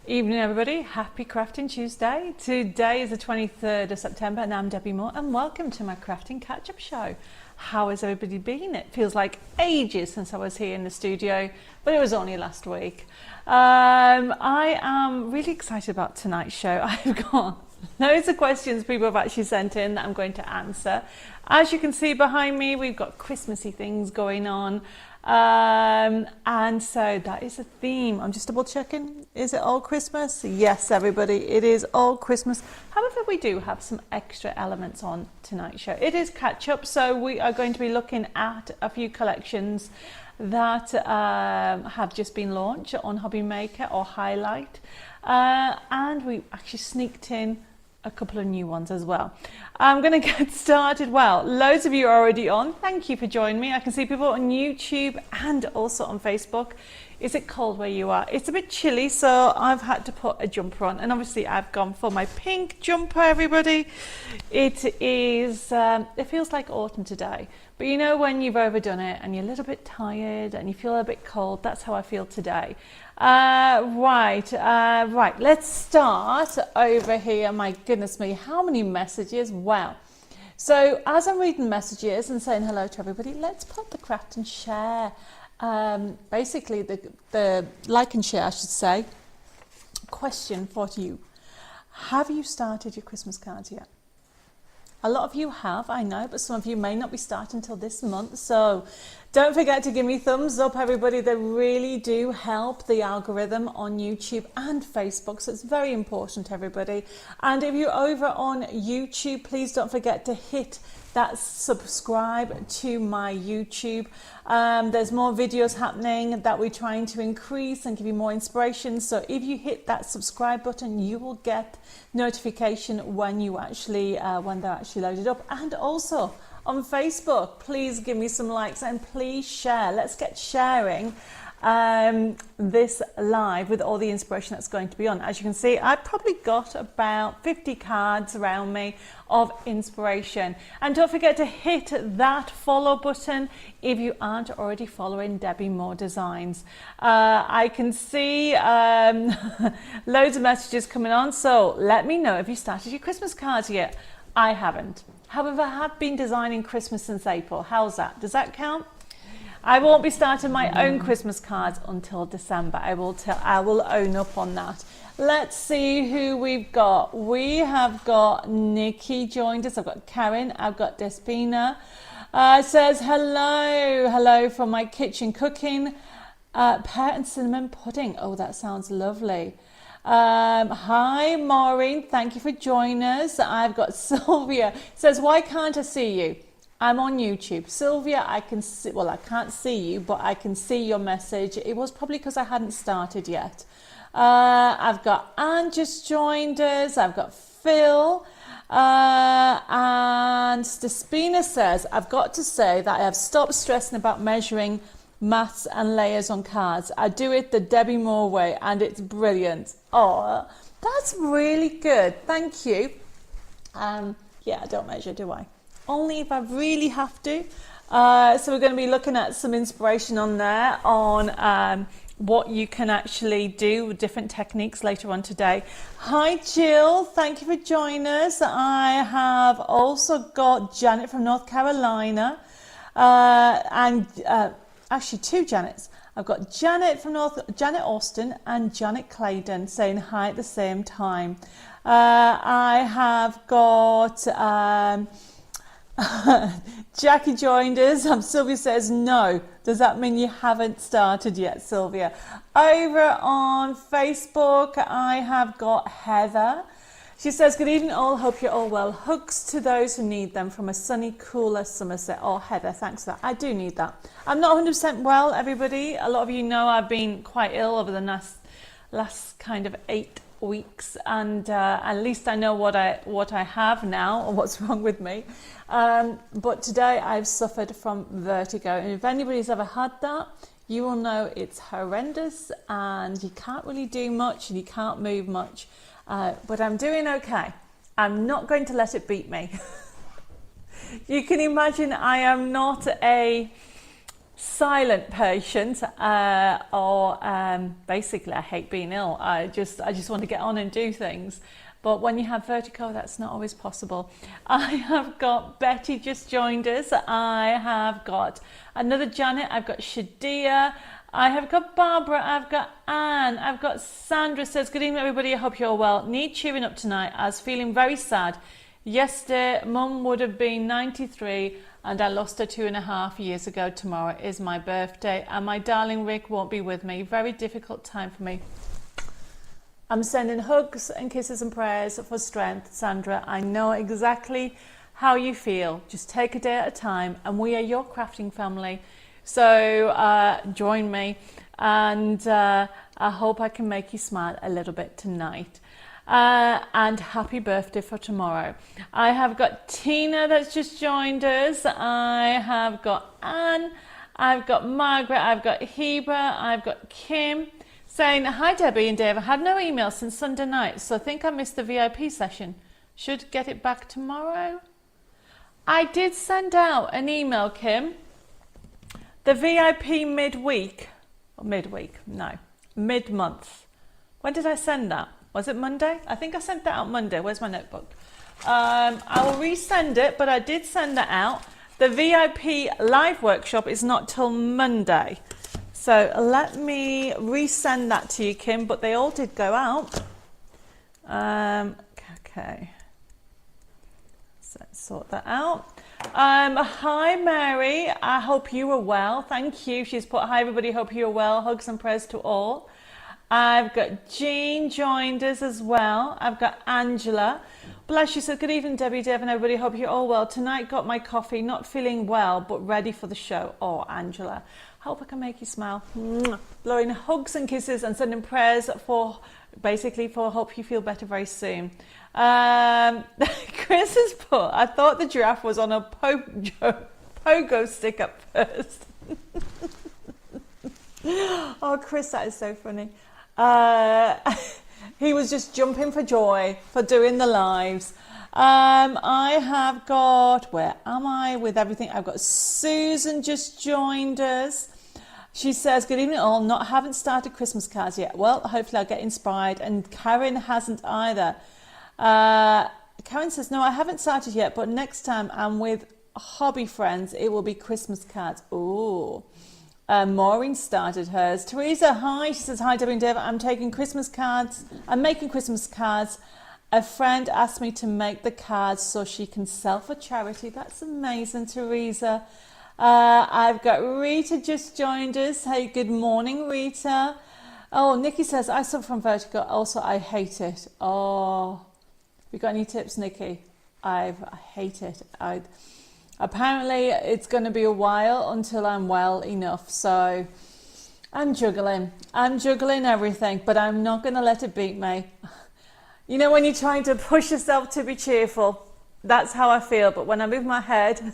Evening everybody, happy Crafting Tuesday. Today is the 23rd of September and I'm Debbie Moore and welcome to my Crafting Catch-Up Show. How has everybody been? It feels like ages since I was here in the studio, but it was only last week. I am really excited about tonight's show. I've got loads of questions people have actually sent in that I'm going to answer. As you can see behind me, we've got Christmassy things going on. And so that is a theme. I'm just double checking. Is it all Christmas? Yes, everybody, it is all Christmas. However, we do have some extra elements on tonight's show. It is catch up, so we are going to be looking at a few collections that have just been launched on Hobby Maker or Highlight, and we actually sneaked in a couple of new ones as well. I'm going to get started. Well, loads of you are already on. Thank you for joining me. I can see people on YouTube and also on Facebook. Is it cold where you are? It's a bit chilly, so I've had to put a jumper on, and obviously I've gone for my pink jumper, everybody. It is, it feels like autumn today, but you know when you've overdone it and you're a little bit tired and you feel a bit cold, that's how I feel today. Right, let's start over here. My goodness me, how many messages? Wow. So as I'm reading messages and saying hello to everybody, let's put the craft and share. Basically the like and share, I should say. Question for you. Have you started your Christmas cards yet? A lot of you have, I know, but some of you may not be starting until this month. So don't forget to give me thumbs up, everybody. They really do help the algorithm on YouTube and Facebook. So it's very important, everybody. And if you're over on YouTube, please don't forget to hit that subscribe to my YouTube. There's more videos happening that we're trying to increase and give you more inspiration. So if you hit that subscribe button, you will get notification when you actually when they're actually loaded up. And also on Facebook, please give me some likes and please share. Let's get sharing this live with all the inspiration that's going to be on. As you can see, I've probably got about 50 cards around me of inspiration. And don't forget to hit that follow button if you aren't already following Debbie Moore Designs. I can see loads of messages coming on, so let me know if you started your Christmas cards yet. I haven't. However, I have been designing Christmas since April. How's that? Does that count? I won't be starting my own Christmas cards until December. I will own up on that. Let's see who we've got. We have got Nikki joined us. I've got Karen. I've got Despina. Says hello from my kitchen cooking. Pear and cinnamon pudding. Oh, that sounds lovely. Hi Maureen, thank you for joining us. I've got Sylvia. Says, why can't I see you? I'm on YouTube. Sylvia, I can see, well, I can't see you, but I can see your message. It was probably because I hadn't started yet. I've got Anne just joined us. I've got Phil. And Despina says, I've got to say that I have stopped stressing about measuring maths and layers on cards. I do it the Debbie Moore way and it's brilliant. Oh, that's really good. Thank you. Yeah, I don't measure, do I? Only if I really have to. So we're going to be looking at some inspiration on there on what you can actually do with different techniques later on today. Hi Jill, thank you for joining us. I have also got Janet from North Carolina and actually two Janets. I've got Janet from Janet Austin and Janet Claydon saying hi at the same time. I have got Jackie joined us. Sylvia says no. Does that mean you haven't started yet, Sylvia? Over on Facebook, I have got Heather. She says, good evening all, hope you're all well. Hugs to those who need them from a sunny, cooler Somerset. Oh, Heather, thanks for that. I do need that. I'm not 100% well, everybody. A lot of you know I've been quite ill over the last kind of 8 weeks, and at least I know what I have now, or what's wrong with me. But today I've suffered from vertigo, and if anybody's ever had that, you will know it's horrendous, and you can't really do much, and you can't move much. But I'm doing okay. I'm not going to let it beat me. You can imagine I am not a silent patient, or basically I hate being ill. I just want to get on and do things. But when you have vertigo, that's not always possible. I have got Betty just joined us. I have got another Janet. I've got Shadia. I have got Barbara. I've got Anne. I've got Sandra says, good evening, everybody. I hope you're well. Need cheering up tonight. I was feeling very sad. Yesterday, Mum would have been 93 and I lost her 2.5 years ago. Tomorrow is my birthday and my darling Rick won't be with me. Very difficult time for me. I'm sending hugs and kisses and prayers for strength, Sandra. I know exactly how you feel. Just take a day at a time, and we are your crafting family. So join me, and I hope I can make you smile a little bit tonight. And happy birthday for tomorrow. I have got Tina that's just joined us. I have got Anne. I've got Margaret. I've got Heba. I've got Kim. Saying, hi Debbie and Dave, I had no email since Sunday night, so I think I missed the VIP session. Should get it back tomorrow. I did send out an email, Kim. The VIP mid-month. When did I send that? Was it Monday? I think I sent that out Monday. Where's my notebook? I will resend it, but I did send that out. The VIP live workshop is not till Monday. So let me resend that to you, Kim, but they all did go out. Okay. So let's sort that out. Hi, Mary. I hope you are well. Thank you. She's put, hi, everybody. Hope you're well. Hugs and prayers to all. I've got Jean joined us as well. I've got Angela. Bless you. So good evening, Debbie, Dev, and everybody. Hope you're all well. Tonight got my coffee. Not feeling well, but ready for the show. Oh, Angela. Hope I can make you smile. Blowing hugs and kisses and sending prayers for, basically, for hope you feel better very soon. Chris has put, I thought the giraffe was on a pogo stick at first. Oh, Chris, that is so funny. He was just jumping for joy for doing the lives. I have got, where am I with everything? I've got Susan just joined us. She says, good evening all, haven't started Christmas cards yet. Well, hopefully I'll get inspired. And Karen hasn't either. Karen says, no, I haven't started yet, but next time I'm with hobby friends, it will be Christmas cards. Ooh. Maureen started hers. Teresa, hi. She says, hi, Debbie and Dave. I'm making Christmas cards. A friend asked me to make the cards so she can sell for charity. That's amazing, Teresa. I've got Rita just joined us. Hey, good morning, Rita. Oh, Nikki says, I suffer from vertigo. Also, I hate it. Oh, you got any tips, Nikki? I hate it. Apparently, it's going to be a while until I'm well enough. So I'm juggling. Everything, but I'm not going to let it beat me. You know, when you're trying to push yourself to be cheerful, that's how I feel. But when I move my head,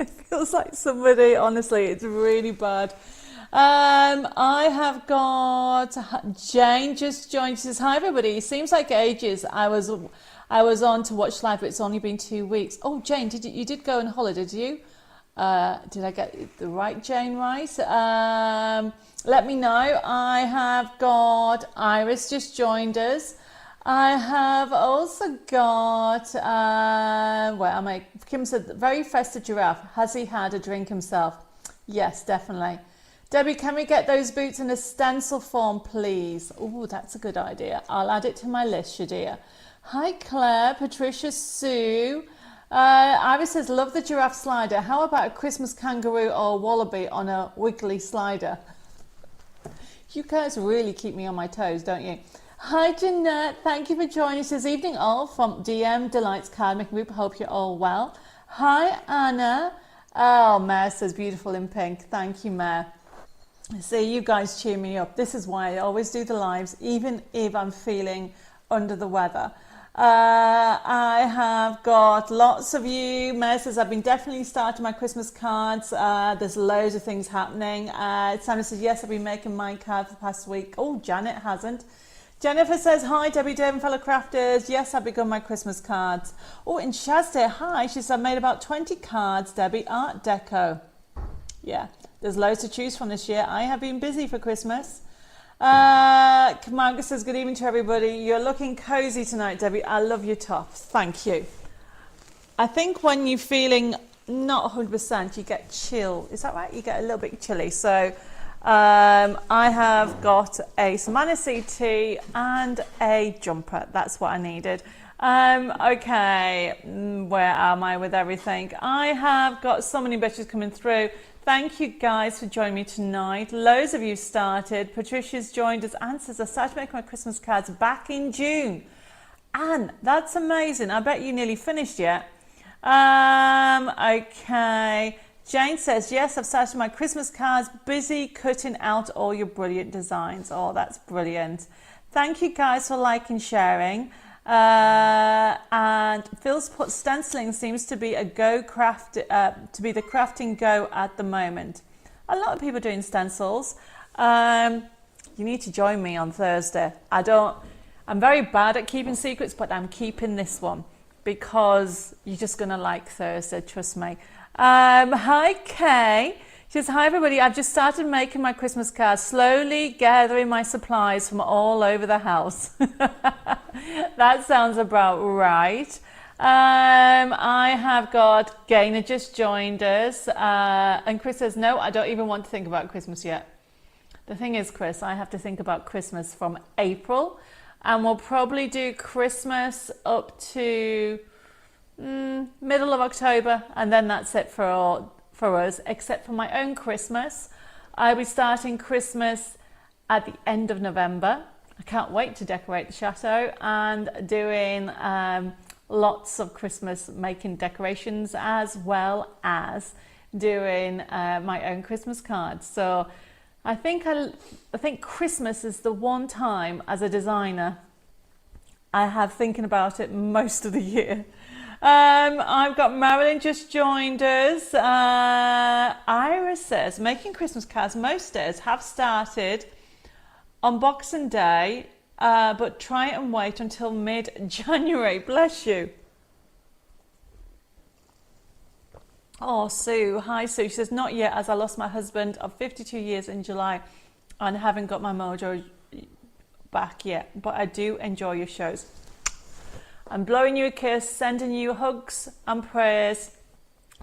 it feels like somebody, honestly, it's really bad. I have got Jane just joined. She says, hi, everybody. Seems like ages. I was on to watch live, but it's only been 2 weeks. Oh, Jane, you did go on holiday, did you? Did I get the right Jane right? Let me know. I have got Iris just joined us. I have also got, where am I? Kim said, very festive giraffe. Has he had a drink himself? Yes, definitely. Debbie, can we get those boots in a stencil form, please? Oh, that's a good idea. I'll add it to my list, Shadia. Hi, Claire, Patricia, Sue. Iris says, love the giraffe slider. How about a Christmas kangaroo or wallaby on a wiggly slider? You guys really keep me on my toes, don't you? Hi, Jeanette. Thank you for joining us this evening, all from DM Delights Cardmaking Group. Hope you're all well. Hi, Anna. Oh, Mare says, beautiful in pink. Thank you, Mare. See, you guys cheer me up. This is why I always do the lives, even if I'm feeling under the weather. I have got lots of you. Mare says, I've been definitely starting my Christmas cards. There's loads of things happening. Sandra says, yes, I've been making my card for the past week. Oh, Janet hasn't. Jennifer says, hi, Debbie, Dave and fellow crafters. Yes, I've begun my Christmas cards. Oh, and Shazde, hi. She said, I've made about 20 cards, Debbie, Art Deco. Yeah, There's loads to choose from this year. I have been busy for Christmas. Margaret says, good evening to everybody. You're looking cozy tonight, Debbie. I love your top. Thank you. I think when you're feeling not 100%, you get chill. Is that right? You get a little bit chilly. So I have got a Samana tea and a jumper. That's what I needed. Okay, where am I with everything? I have got so many messages coming through. Thank you guys for joining me tonight. Loads of you started. Patricia's joined us and says, I started making my Christmas cards back in June. And that's amazing. I bet you nearly finished yet. Okay. Jane says, yes, I've started my Christmas cards. Busy cutting out all your brilliant designs. Oh, that's brilliant. Thank you guys for liking, sharing. And Phil's put stenciling seems to be a the crafting go at the moment. A lot of people are doing stencils. You need to join me on Thursday. I'm very bad at keeping secrets, but I'm keeping this one because you're just gonna like Thursday, trust me. Hi Kay. She says, hi everybody, I've just started making my Christmas cards, slowly gathering my supplies from all over the house. That sounds about right. I have got Gaynor just joined us, and Chris says, no, I don't even want to think about Christmas yet. The thing is, Chris, I have to think about Christmas from April, and we'll probably do Christmas up to middle of October, and then that's it for us, except for my own Christmas. I'll be starting Christmas at the end of November. I can't wait to decorate the chateau and doing lots of Christmas making decorations as well as doing my own Christmas cards. So I think Christmas is the one time as a designer I have thinking about it most of the year. I've got Marilyn just joined us. Iris says, making Christmas cards most days have started on Boxing Day, but try and wait until mid-January. Bless you. Oh, Sue. Hi, Sue. She says, not yet, as I lost my husband of 52 years in July and haven't got my mojo back yet, but I do enjoy your shows. I'm blowing you a kiss, sending you hugs and prayers.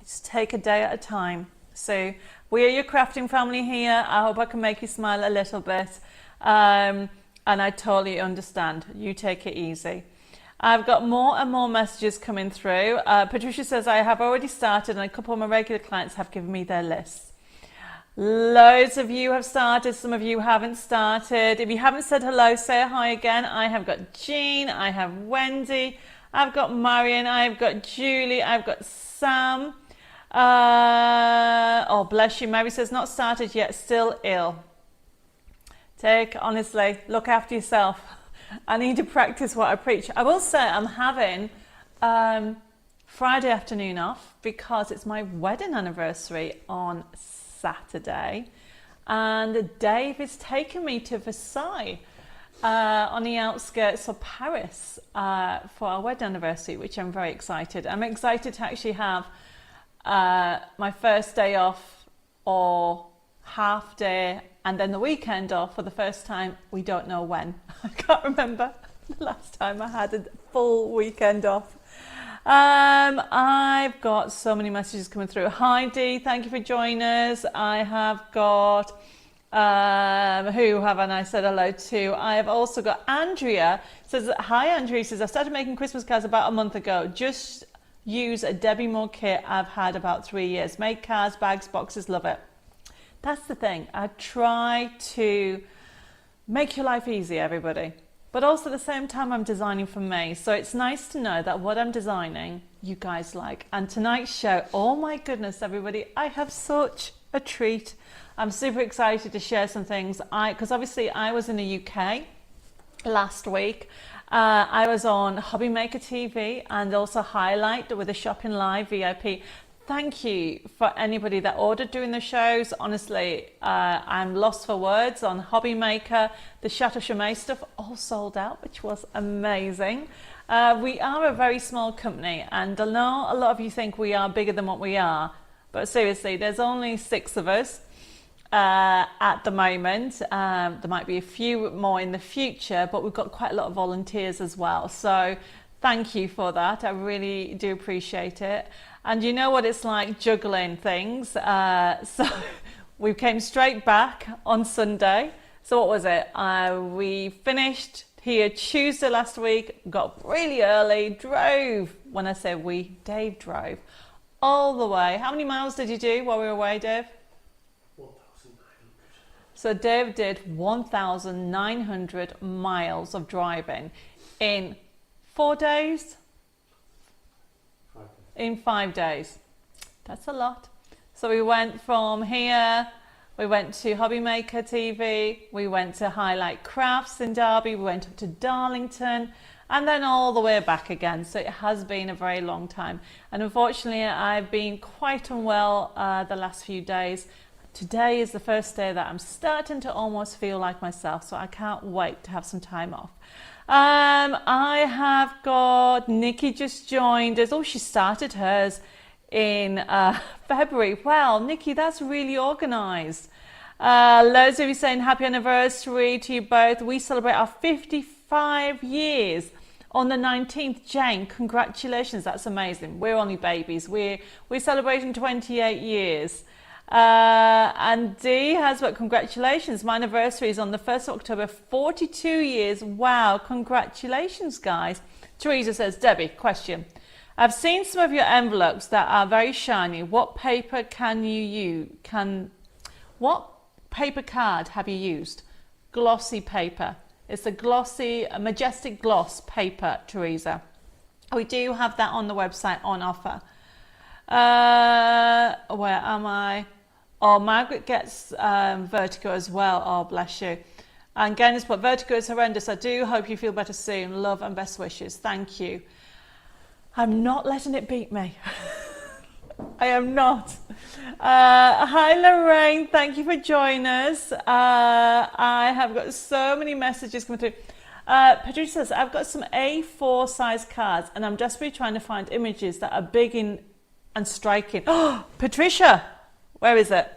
Just take a day at a time. So we are your crafting family here. I hope I can make you smile a little bit. And I totally understand. You take it easy. I've got more and more messages coming through. Patricia says, I have already started and a couple of my regular clients have given me their lists. Loads of you have started, some of you haven't started. If you haven't said hello, say hi again. I have got Jean, I have Wendy, I've got Marion, I've got Julie, I've got Sam. Oh, bless you. Mary says, not started yet, still ill. Honestly, look after yourself. I need to practice what I preach. I will say I'm having Friday afternoon off because it's my wedding anniversary on Saturday, and Dave is taking me to Versailles on the outskirts of Paris for our wedding anniversary, which I'm very excited. I'm excited to actually have my first day off or half day and then the weekend off for the first time. We don't know when. I can't remember the last time I had a full weekend off. I've got so many messages coming through. Heidi, thank you for joining us. I have got, who haven't I said hello to? I have also got Andrea. Says, hi Andrea, says, I started making Christmas cards about a month ago. Just use a Debbi Moore kit I've had about 3 years. Make cards, bags, boxes, love it. That's the thing. I try to make your life easy, everybody. But also at the same time, I'm designing for me. So it's nice to know that what I'm designing, you guys like. And tonight's show, oh my goodness, everybody, I have such a treat. I'm super excited to share some things. Because obviously I was in the UK last week. I was on Hobby Maker TV and also Highlight with a Shopping Live VIP. Thank you for anybody that ordered during the shows. Honestly, I'm lost for words on Hobby Maker. The Chateau Chimay stuff all sold out, which was amazing. We are a very small company, and I know a lot of you think we are bigger than what we are, but seriously, there's only 6 of us. at the moment. There might be a few more in the future, but we've got quite a lot of volunteers as well. So thank you for that. I really do appreciate it. And you know what it's like juggling things. So we came straight back on Sunday. So what was it? We finished here Tuesday last week, got really early, drove. When I say we, Dave drove all the way. How many miles did you do while we were away, Dave? 1,900. So Dave did 1,900 miles of driving in 4 days? 5 days. In 5 days. That's a lot. So we went from here, we went to Hobby Maker TV, we went to Highlight Crafts in Derby, we went up to Darlington, and then all the way back again. So it has been a very long time. And unfortunately, I've been quite unwell the last few days. Today is the first day that I'm starting to almost feel like myself, so I can't wait to have some time off. I have got Nikki just joined us. Oh, she started hers in February. Well, Nikki, that's really organised. Loads of you saying happy anniversary to you both. We celebrate our 55 years on the 19th. Jane, congratulations. That's amazing. We're only babies. We're celebrating 28 years. And Dee has got congratulations. My anniversary is on the 1st of October, 42 years. Wow, congratulations, guys. Teresa says, Debbie, question. I've seen some of your envelopes that are very shiny. What paper can you use? What paper card have you used? Glossy paper. It's a glossy, a majestic gloss paper, Teresa. We do have that on the website on offer. Where am I? Oh, Margaret gets vertigo as well. Oh, bless you. And Guinness, but vertigo is horrendous. I do hope you feel better soon. Love and best wishes. Thank you. I'm not letting it beat me. I am not. Hi, Lorraine. Thank you for joining us. I have got so many messages coming through. Patricia says, I've got some A4 size cards and I'm desperately trying to find images that are big in and striking. Oh, Patricia, where is it?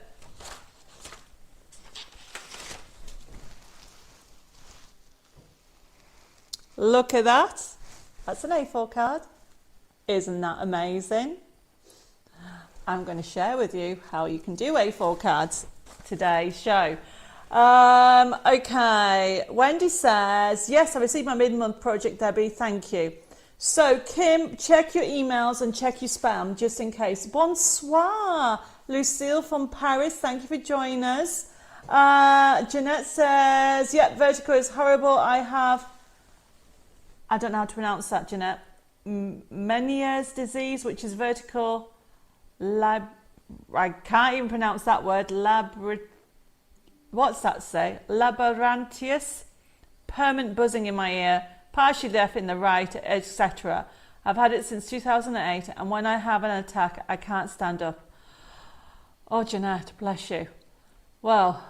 Look at that. That's an A4 card. Isn't that amazing? I'm going to share with you how you can do A4 cards today's show. Okay, Wendy says, yes, I received my mid-month project, Debbie, thank you. So, Kim, check your emails and check your spam, just in case. Bonsoir, Lucille from Paris, thank you for joining us. Jeanette says, yep, vertigo is horrible. I don't know how to pronounce that, Jeanette. Meniere's disease, which is vertical, I can't even pronounce that word, what's that say? Labyrinthitis, permanent buzzing in my ear, partially deaf in the right, etc. I've had it since 2008, and when I have an attack, I can't stand up. Oh, Jeanette, bless you. Well,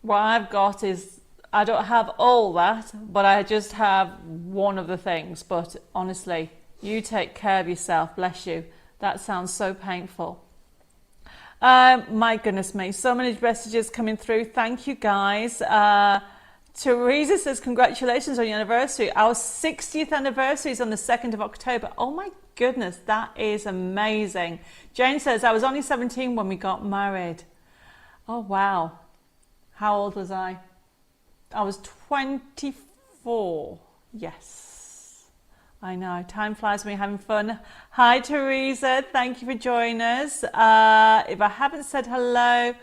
what I've got is, I don't have all that, but I just have one of the things. But honestly, you take care of yourself, bless you. That sounds so painful. My goodness me, so many messages coming through. Thank you, guys. Teresa says, congratulations on your anniversary. Our 60th anniversary is on the 2nd of October. Oh my goodness, that is amazing. Jane says, I was only 17 when we got married. Oh, wow. How old was I? I was 24. Yes. I know, time flies when you're having fun. Hi, Teresa. Thank you for joining us. If I haven't said hello,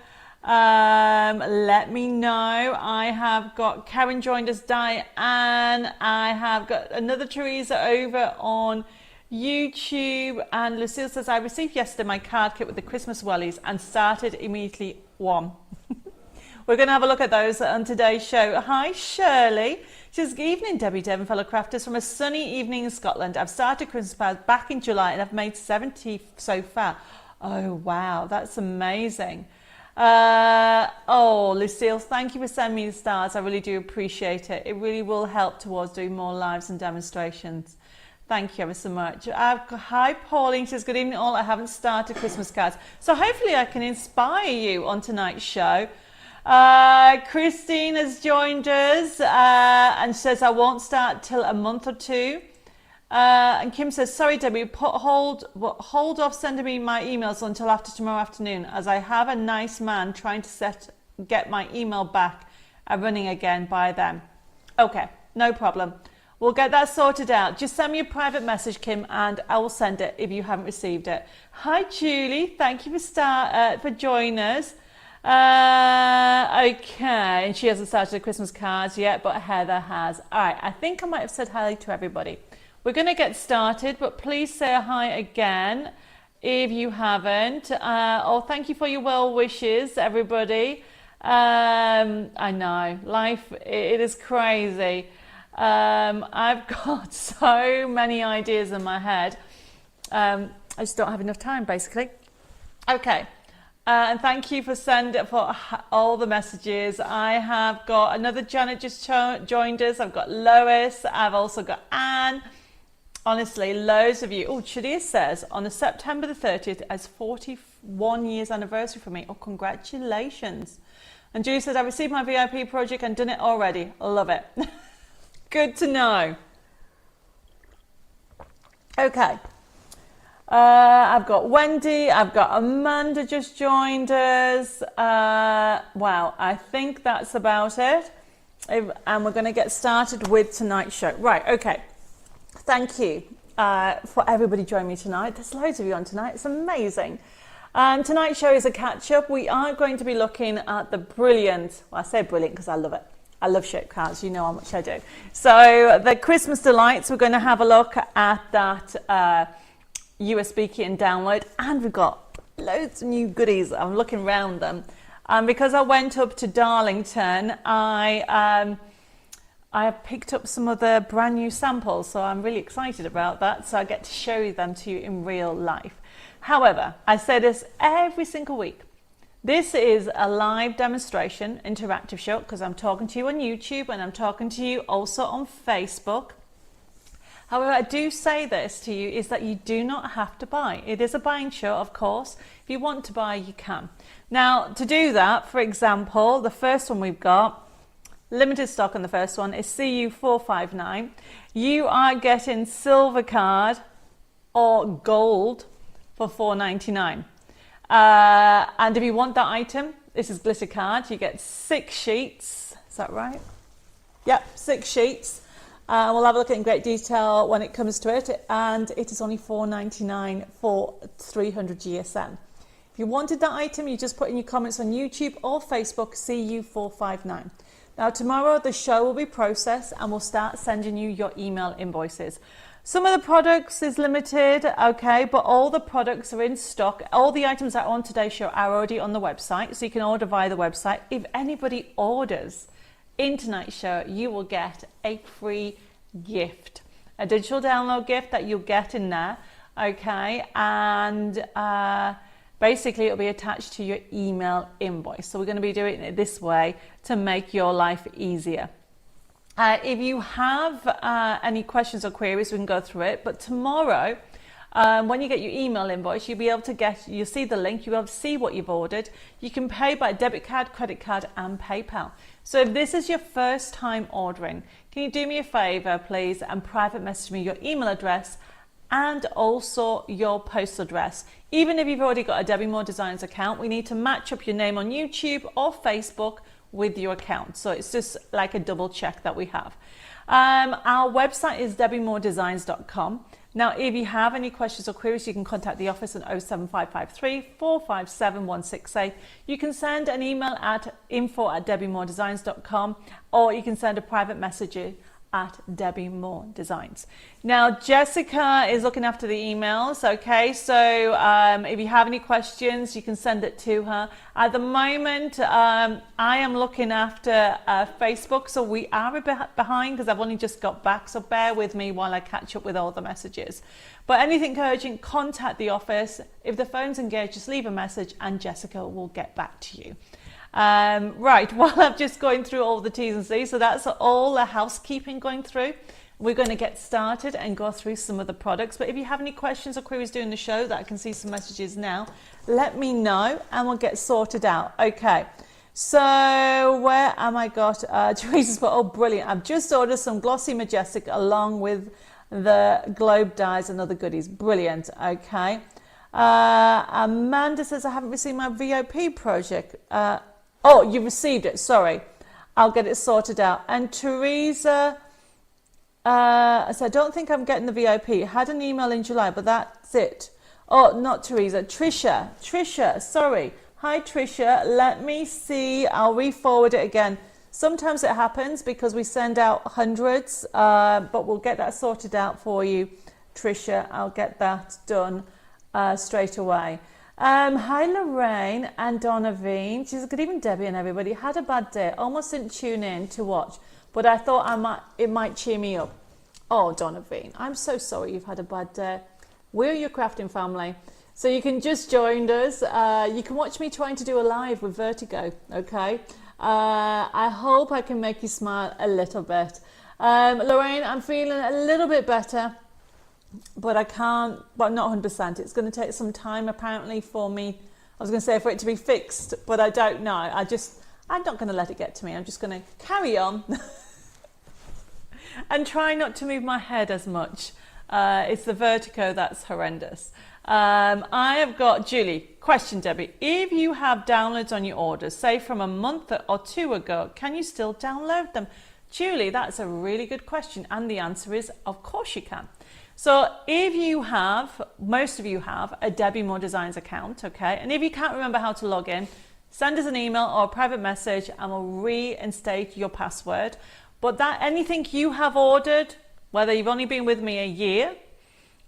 let me know. I have got Karen joined us, Diane. I have got another Teresa over on YouTube. And Lucille says, I received yesterday my card kit with the Christmas wellies and started immediately one. We're going to have a look at those on today's show. Hi, Shirley. She says, good evening, Debbie, Devon, fellow crafters. From a sunny evening in Scotland, I've started Christmas cards back in July and I've made 70 so far. Oh, wow, that's amazing. Oh, Lucille, thank you for sending me the stars. I really do appreciate it. It really will help towards doing more lives and demonstrations. Thank you ever so much. Hi, Pauline. She says, good evening all. I haven't started Christmas cards. So hopefully I can inspire you on tonight's show. Christine has joined us and says, I won't start till a month or two. And Kim says, sorry, Debbie, hold off sending me my emails until after tomorrow afternoon, as I have a nice man trying to get my email back running again by then. Okay, no problem. We'll get that sorted out. Just send me a private message, Kim, and I will send it if you haven't received it. Hi, Julie. Thank you for joining us. Okay, and she hasn't started the Christmas cards yet, but Heather has. All right, I think I might have said hi to everybody. We're going to get started, but please say hi again if you haven't. Thank you for your well wishes, everybody. I know, life, it is crazy. I've got so many ideas in my head. I just don't have enough time, basically. Okay. And thank you for all the messages. I have got another Janet just joined us. I've got Lois. I've also got Anne. Honestly, loads of you. Oh, Shadia says on the September the 30th as 41 years anniversary for me. Oh, congratulations. And Julie says, I received my VIP project and done it already. Love it. Good to know. Okay. I've got Wendy. I've got Amanda just joined us. Wow, I think that's about it. And we're going to get started with tonight's show. Right, okay. Thank you for everybody joining me tonight. There's loads of you on tonight. It's amazing. Tonight's show is a catch-up. We are going to be looking at the brilliant, well, I say brilliant because I love it. I love shaped cards. You know how much I do. So the Christmas Delights, we're going to have a look at that USB key and download. And we've got loads of new goodies. I'm looking around them. Because I went up to Darlington, I have picked up some of the brand new samples, so I'm really excited about that. So I get to show them to you in real life. However, I say this every single week. This is a live demonstration, interactive show, because I'm talking to you on YouTube and I'm talking to you also on Facebook. However, I do say this to you is that you do not have to buy. It is a buying show, of course. If you want to buy, you can. Now, to do that, for example, the first one we've got, limited stock on the first one is CU459. You are getting silver card or gold for $4.99. And if you want that item, this is glitter card. You get 6 sheets. Is that right? Yep, 6 sheets. We'll have a look at it in great detail when it comes to it. And it is only $4.99 for 300 GSM. If you wanted that item, you just put in your comments on YouTube or Facebook, CU459. Now, tomorrow the show will be processed and we'll start sending you your email invoices. Some of the products is limited, okay, but all the products are in stock. All the items that are on today's show are already on the website, so you can order via the website. If anybody orders in tonight's show, you will get a free gift, a digital download gift that you'll get in there, okay, and basically it'll be attached to your email invoice. So we're going to be doing it this way to make your life easier. If you have any questions or queries, we can go through it. But tomorrow, when you get your email invoice, you'll be able to you'll see the link, you'll be able to see what you've ordered. You can pay by debit card, credit card, and PayPal. So if this is your first time ordering, can you do me a favor, please, and private message me your email address and also your postal address. Even if you've already got a Debbie Moore Designs account, we need to match up your name on YouTube or Facebook with your account. So it's just like a double check that we have. Our website is debbiemoredesigns.com. Now, if you have any questions or queries, you can contact the office on 07553 457 168. You can send an email at info@debbiemoredesigns.com, or you can send a private message at Debbie Moore Designs. Now, Jessica is looking after the emails, okay? So if you have any questions, you can send it to her. At the moment, I am looking after Facebook, so we are a bit behind because I've only just got back, so bear with me while I catch up with all the messages. But anything urgent, contact the office. If the phone's engaged, just leave a message and Jessica will get back to you. Right, while I'm just going through all the T's and C's, so that's all the housekeeping going through. We're going to get started and go through some of the products. But if you have any questions or queries during the show, that I can see some messages now, let me know and we'll get sorted out. Okay, So where am I got? Teresa's put, oh, brilliant. I've just ordered some glossy majestic along with the globe dies and other goodies. Brilliant. Okay. Amanda says, I haven't received my VOP project. Oh, you received it. Sorry. I'll get it sorted out. And Teresa, so I don't think I'm getting the VOP. Had an email in July, but that's it. Oh, not Teresa. Trisha, sorry. Hi, Trisha. Let me see. I'll re-forward it again. Sometimes it happens because we send out hundreds, but we'll get that sorted out for you, Trisha. I'll get that done straight away. Hi, Lorraine and Donovan. She says, good evening, Debbie and everybody. Had a bad day. Almost didn't tune in to watch, but I thought it might cheer me up. Oh, Donovan, I'm so sorry you've had a bad day. We're your crafting family. So you can just join us. You can watch me trying to do a live with Vertigo, okay? I hope I can make you smile a little bit. Lorraine, I'm feeling a little bit better, but I can't, well, not 100%. It's going to take some time apparently for me. I was going to say for it to be fixed, but I don't know. I'm not going to let it get to me. I'm just going to carry on and try not to move my head as much. It's the vertigo that's horrendous. I have got Julie. Question, Debbie. If you have downloads on your orders, say from a month or two ago, can you still download them? Julie, that's a really good question. And the answer is, of course you can. So if you have, most of you have, a Debbie Moore Designs account, okay? And if you can't remember how to log in, send us an email or a private message and we'll reinstate your password. But anything you have ordered, whether you've only been with me a year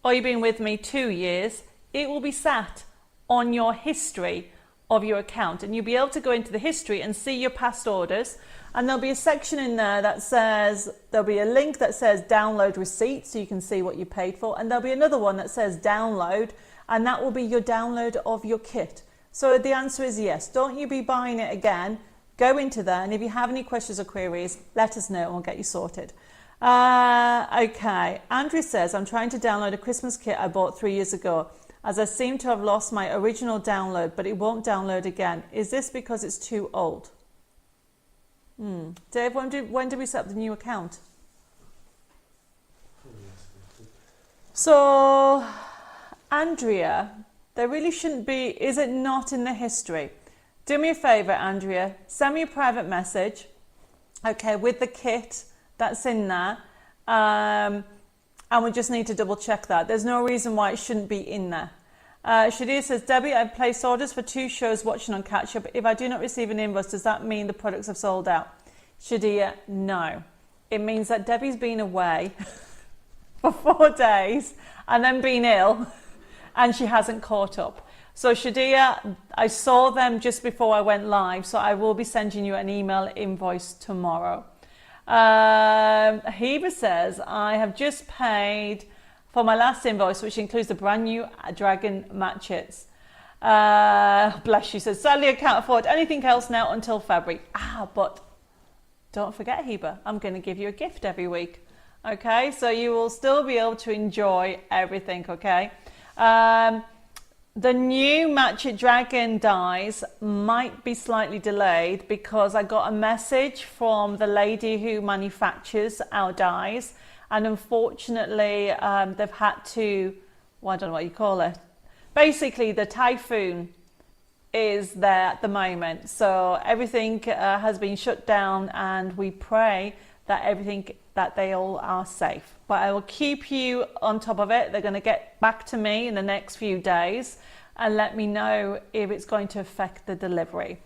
or you've been with me 2 years, it will be sat on your history of your account. And you'll be able to go into the history and see your past orders. And there'll be a section in there that says, there'll be a link that says download receipt so you can see what you paid for. And there'll be another one that says download, and that will be your download of your kit. So the answer is yes. Don't you be buying it again. Go into there. And if you have any questions or queries, let us know and we'll get you sorted. Okay, Andrew says, I'm trying to download a Christmas kit I bought 3 years ago, as I seem to have lost my original download, but it won't download again. Is this because it's too old? Dave, when did we set up the new account? So, Andrea, there really shouldn't be, is it not in the history? Do me a favour, Andrea, send me a private message, okay, with the kit that's in there, and we just need to double check that. There's no reason why it shouldn't be in there. Shadia says, Debbie, I've placed orders for 2 shows watching on catch up. If I do not receive an invoice, does that mean the products have sold out? Shadia, no. It means that Debbie's been away for 4 days and then been ill and she hasn't caught up. So Shadia, I saw them just before I went live, so I will be sending you an email invoice tomorrow. Heba says, I have just paid for my last invoice, which includes the brand new dragon matches. Bless you. Says, sadly I can't afford anything else now until February. But don't forget, Heba, I'm going to give you a gift every week. Okay, so you will still be able to enjoy everything, okay? The new Match It Dragon dies might be slightly delayed because I got a message from the lady who manufactures our dies, and unfortunately they've had to, well, I don't know what you call it. Basically, the typhoon is there at the moment, so everything has been shut down, and we pray that they all are safe. But I will keep you on top of it. They're going to get back to me in the next few days and let me know if it's going to affect the delivery.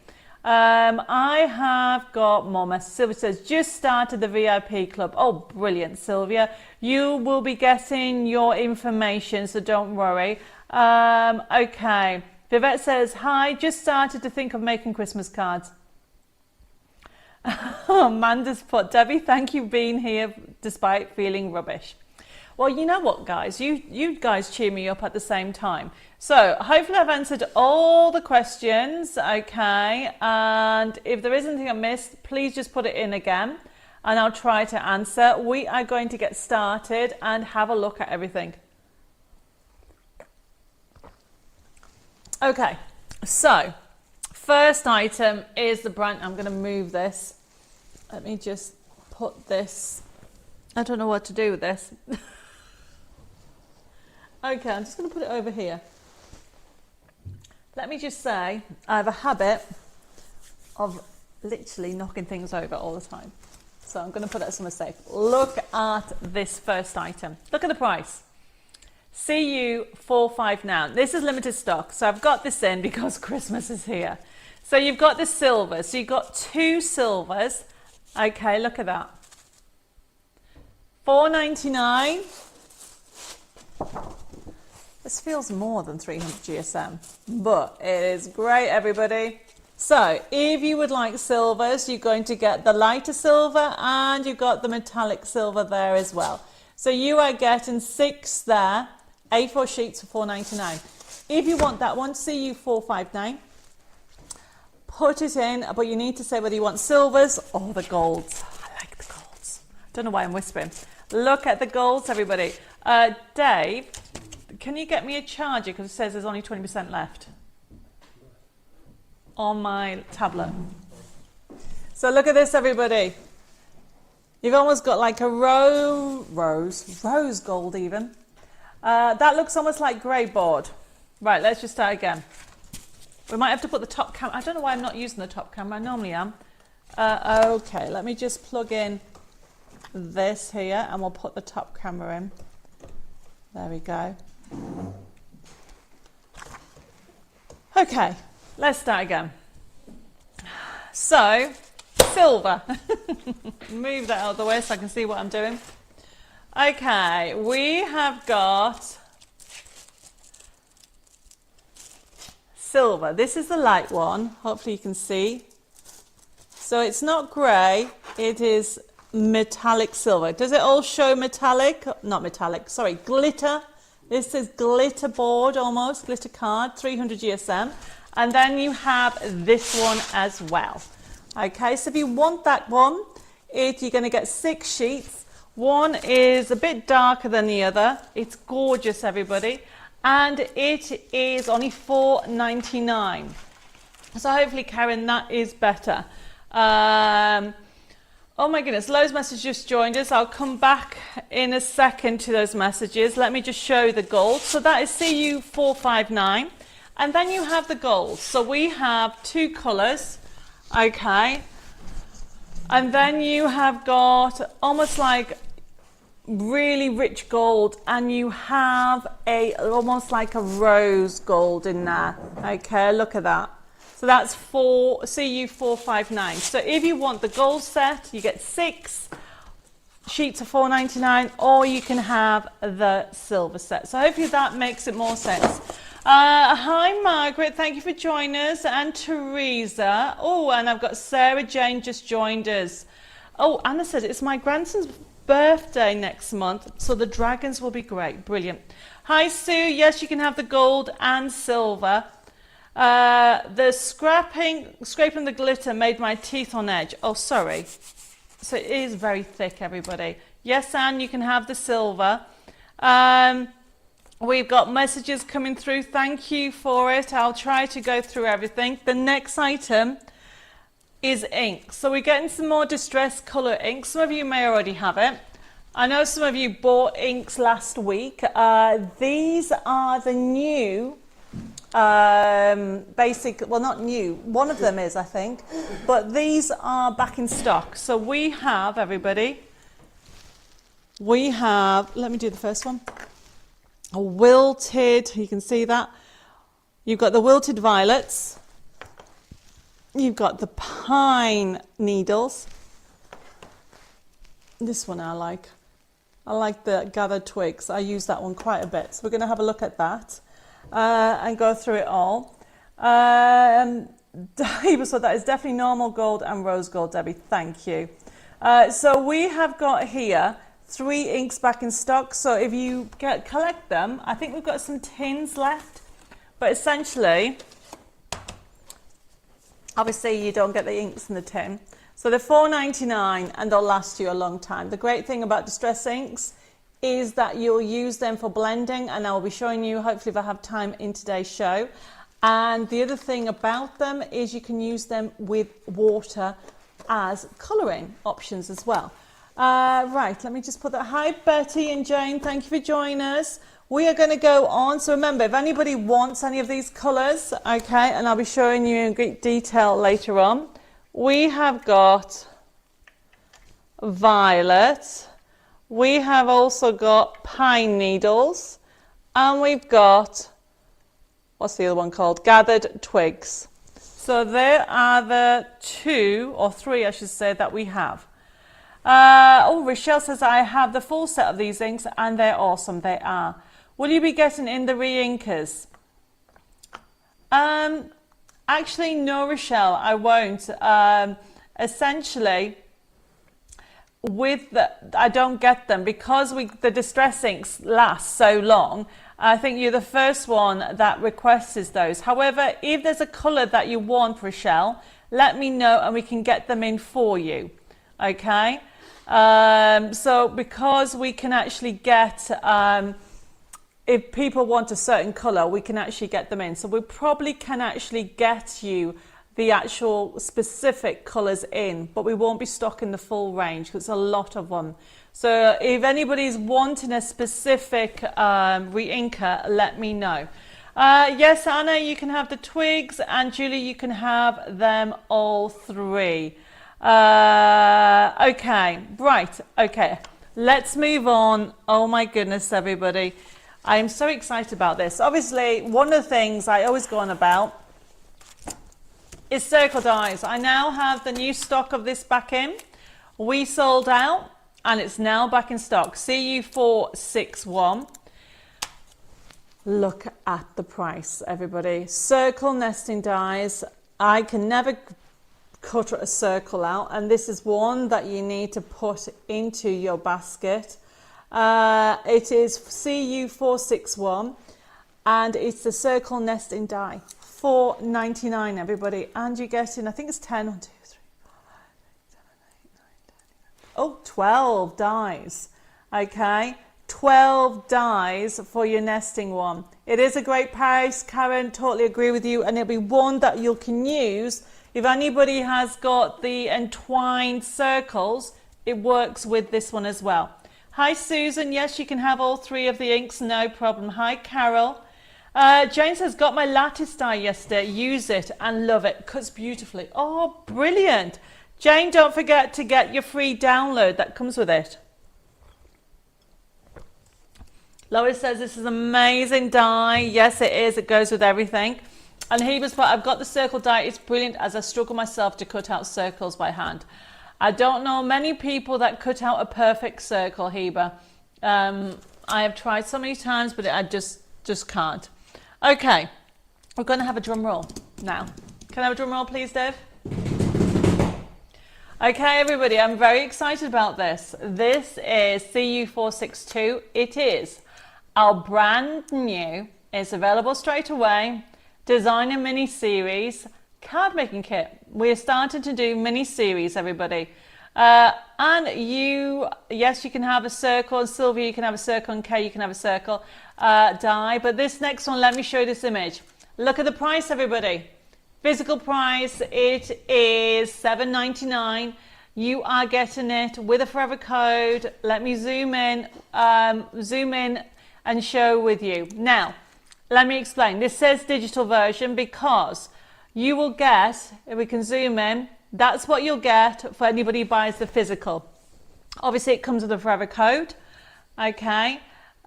I have got more messages. Sylvia says, just started the VIP club. Oh, brilliant, Sylvia. You will be getting your information, so don't worry. Okay. Vivette says, hi, just started to think of making Christmas cards. Amanda's put, Debbie, thank you for being here despite feeling rubbish. Well, you know what, guys? You guys cheer me up at the same time. So hopefully I've answered all the questions, okay? And if there is anything I missed, please just put it in again and I'll try to answer. We are going to get started and have a look at everything. Okay, so first item is the brand. I'm going to move this. Let me just put this. I don't know what to do with this. Okay, I'm just going to put it over here. Let me just say, I have a habit of literally knocking things over all the time. So I'm going to put it somewhere safe. Look at this first item. Look at the price. CU45 now. This is limited stock, so I've got this in because Christmas is here. So you've got the silver. So you've got 2 silvers. Okay, look at that. $4.99. This feels more than 300 GSM, but it is great, everybody. So if you would like silvers, you're going to get the lighter silver and you've got the metallic silver there as well. So you are getting 6 there, A4 sheets for $4.99. If you want that one, CU459, put it in, but you need to say whether you want silvers or the golds. I like the golds. Don't know why I'm whispering. Look at the golds, everybody. Dave, can you get me a charger because it says there's only 20% left on my tablet. So look at this, everybody. You've almost got like a rose gold even. That looks almost like grey board. Right, let's just start again. We might have to put the top camera. I don't know why I'm not using the top camera. I normally am. Okay, let me just plug in this here and we'll put the top camera in. There we go. Okay, let's start again. So, silver. Move that out of the way so I can see what I'm doing. Okay, we have got silver. This is the light one. Hopefully you can see. So it's not grey, it is metallic silver. Does it all show metallic? Not metallic, sorry, glitter. This is glitter board almost, glitter card, 300 GSM. And then you have this one as well. Okay, so if you want that one, you're going to get 6 sheets. One is a bit darker than the other. It's gorgeous, everybody. And it is only $4.99. So hopefully, Karen, that is better. Oh my goodness, Lowe's message just joined us. I'll come back in a second to those messages. Let me just show the gold. So that is CU459. And then you have the gold. So we have 2 colours. Okay. And then you have got almost like really rich gold. And you have almost like a rose gold in there. Okay, look at that. So that's CU459. So if you want the gold set, you get 6 sheets of $4.99, or you can have the silver set. So hopefully that makes it more sense. Hi Margaret, thank you for joining us, and Teresa. Oh, and I've got Sarah Jane just joined us. Oh, Anna said it's my grandson's birthday next month, so the dragons will be great. Brilliant. Hi Sue, yes, you can have the gold and silver. The scraping the glitter made my teeth on edge. Oh, sorry. So it is very thick, everybody. Yes, Anne, you can have the silver. We've got messages coming through. Thank you for it. I'll try to go through everything. The next item is ink. So we're getting some more distress colour ink. Some of you may already have it. I know some of you bought inks last week. These are the new well, not new, one of them is, I think, but these are back in stock. So we have, everybody, let me do the first one, a wilted, you can see that, you've got the wilted violets, you've got the pine needles, this one I like the gathered twigs. I use that one quite a bit, so we're going to have a look at that. And go through it all. So that is definitely normal gold and rose gold, Debbie. Thank you. So we have got here 3 inks back in stock. So if you collect them, I think we've got some tins left. But essentially, obviously you don't get the inks in the tin. So they're $4.99 and they'll last you a long time. The great thing about distress inks is that you'll use them for blending, and I'll be showing you, hopefully if I have time in today's show, And the other thing about them is you can use them with water as colouring options as well. Right, let me just put that. Hi Betty and Jane, thank you for joining us. We are going to go on. So remember, if anybody wants any of these colours, okay, and I'll be showing you in great detail later on. We have got violet. We have also got pine needles. And we've got, what's the other one called? Gathered twigs. So there are the 2 or 3, I should say, that we have. Oh, Rochelle says, I have the full set of these inks and they're awesome. They are. Will you be getting in the re-inkers? Actually, no, Rochelle, I won't. Essentially, I don't get them because the distress inks last so long. I think you're the first one that requests those. However, if there's a colour that you want, Rochelle, let me know and we can get them in for you. Okay? So because we can actually get, if people want a certain colour, we can actually get them in. So we probably can actually get you the actual specific colours in, but we won't be stocking the full range because it's a lot of them. So if anybody's wanting a specific re-inker, let me know. Yes, Anna, you can have the twigs, and Julie, you can have them all 3. Okay, right, okay. Let's move on. Oh my goodness, everybody. I'm so excited about this. Obviously, one of the things I always go on about is circle dies. I now have the new stock of this back in. We sold out and it's now back in stock. CU461. Look at the price, everybody. Circle nesting dies. I can never cut a circle out, and this is one that you need to put into your basket. It is CU461 and it's the circle nesting die. $4.99, everybody, and you're getting, I think it's 10, 1, 2, 3, 4, 5, 6, 7, 8, 9, 10, 11. Oh, 12 dies. Okay, 12 dies for your nesting one. It is a great price, Karen, totally agree with you, and it'll be one that you can use if anybody has got the entwined circles. It works with this one as well. Hi Susan, yes, you can have all 3 of the inks, no problem. Hi Carol. Jane says, got my lattice die yesterday, use it and love it, cuts beautifully. Oh, brilliant. Jane, don't forget to get your free download that comes with it. Lois says, this is amazing die. Yes, it is, it goes with everything. And Heber's put, I've got the circle die, it's brilliant as I struggle myself to cut out circles by hand. I don't know many people that cut out a perfect circle, Heber. I have tried so many times, but I just can't. Okay, we're going to have a drum roll now. Can I have a drum roll, please, Dev? Okay, everybody, I'm very excited about this. This is CU462. It is our brand new, it's available straight away, designer mini series card making kit. We're starting to do mini series, everybody. And yes, you can have a circle, and Sylvia, you can have a circle, and Kay, you can have a circle die. But this next one, let me show you this image. Look at the price, everybody. Physical price, it is $7.99. You are getting it with a forever code. Let me zoom in and show with you. Now, let me explain. This says digital version because you will get, if we can zoom in, that's what you'll get for anybody who buys the physical. Obviously, it comes with a forever code, okay?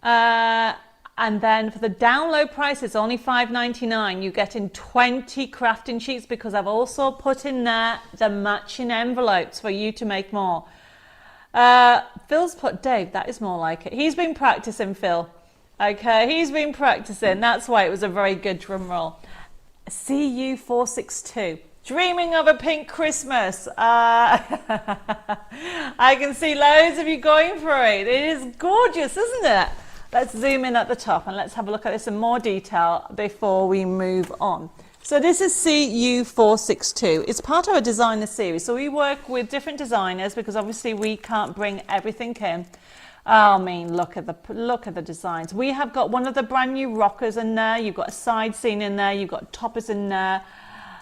And then for the download price, it's only $5.99. You get in 20 crafting sheets because I've also put in there the matching envelopes for you to make more. Phil's put, Dave, that is more like it. He's been practicing, Phil. Okay, he's been practicing. That's why it was a very good drum roll. CU462. Dreaming of a pink Christmas. I can see loads of you going for it. It is gorgeous, isn't it? Let's zoom in at the top and let's have a look at this in more detail before we move on. So this is CU462. It's part of a designer series. So we work with different designers because obviously we can't bring everything in. I mean, look at the designs. We have got one of the brand new rockers in there. You've got a side scene in there. You've got toppers in there.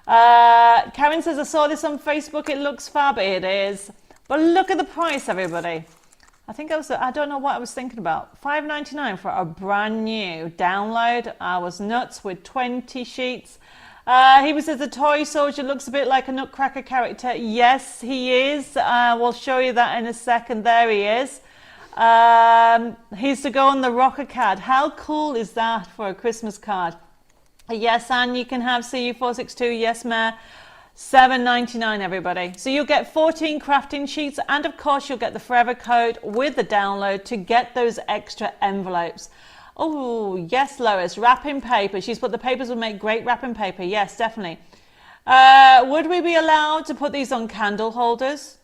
Karen says, I saw this on Facebook. It looks fab. It is. But look at the price, everybody. I don't know what I was thinking about. $5.99 for a brand new download. I was nuts with 20 sheets. He says the toy soldier looks a bit like a Nutcracker character. Yes, he is. We'll show you that in a second. There he is. He's to go on the rocker card. How cool is that for a Christmas card? Yes, Anne, you can have CU462. Yes, Mayor. $7.99, everybody. So you'll get 14 crafting sheets, and of course you'll get the forever code with the download to get those extra envelopes. Oh, yes, Lois, wrapping paper. She's put the papers would make great wrapping paper. Yes, definitely. Would we be allowed to put these on candle holders?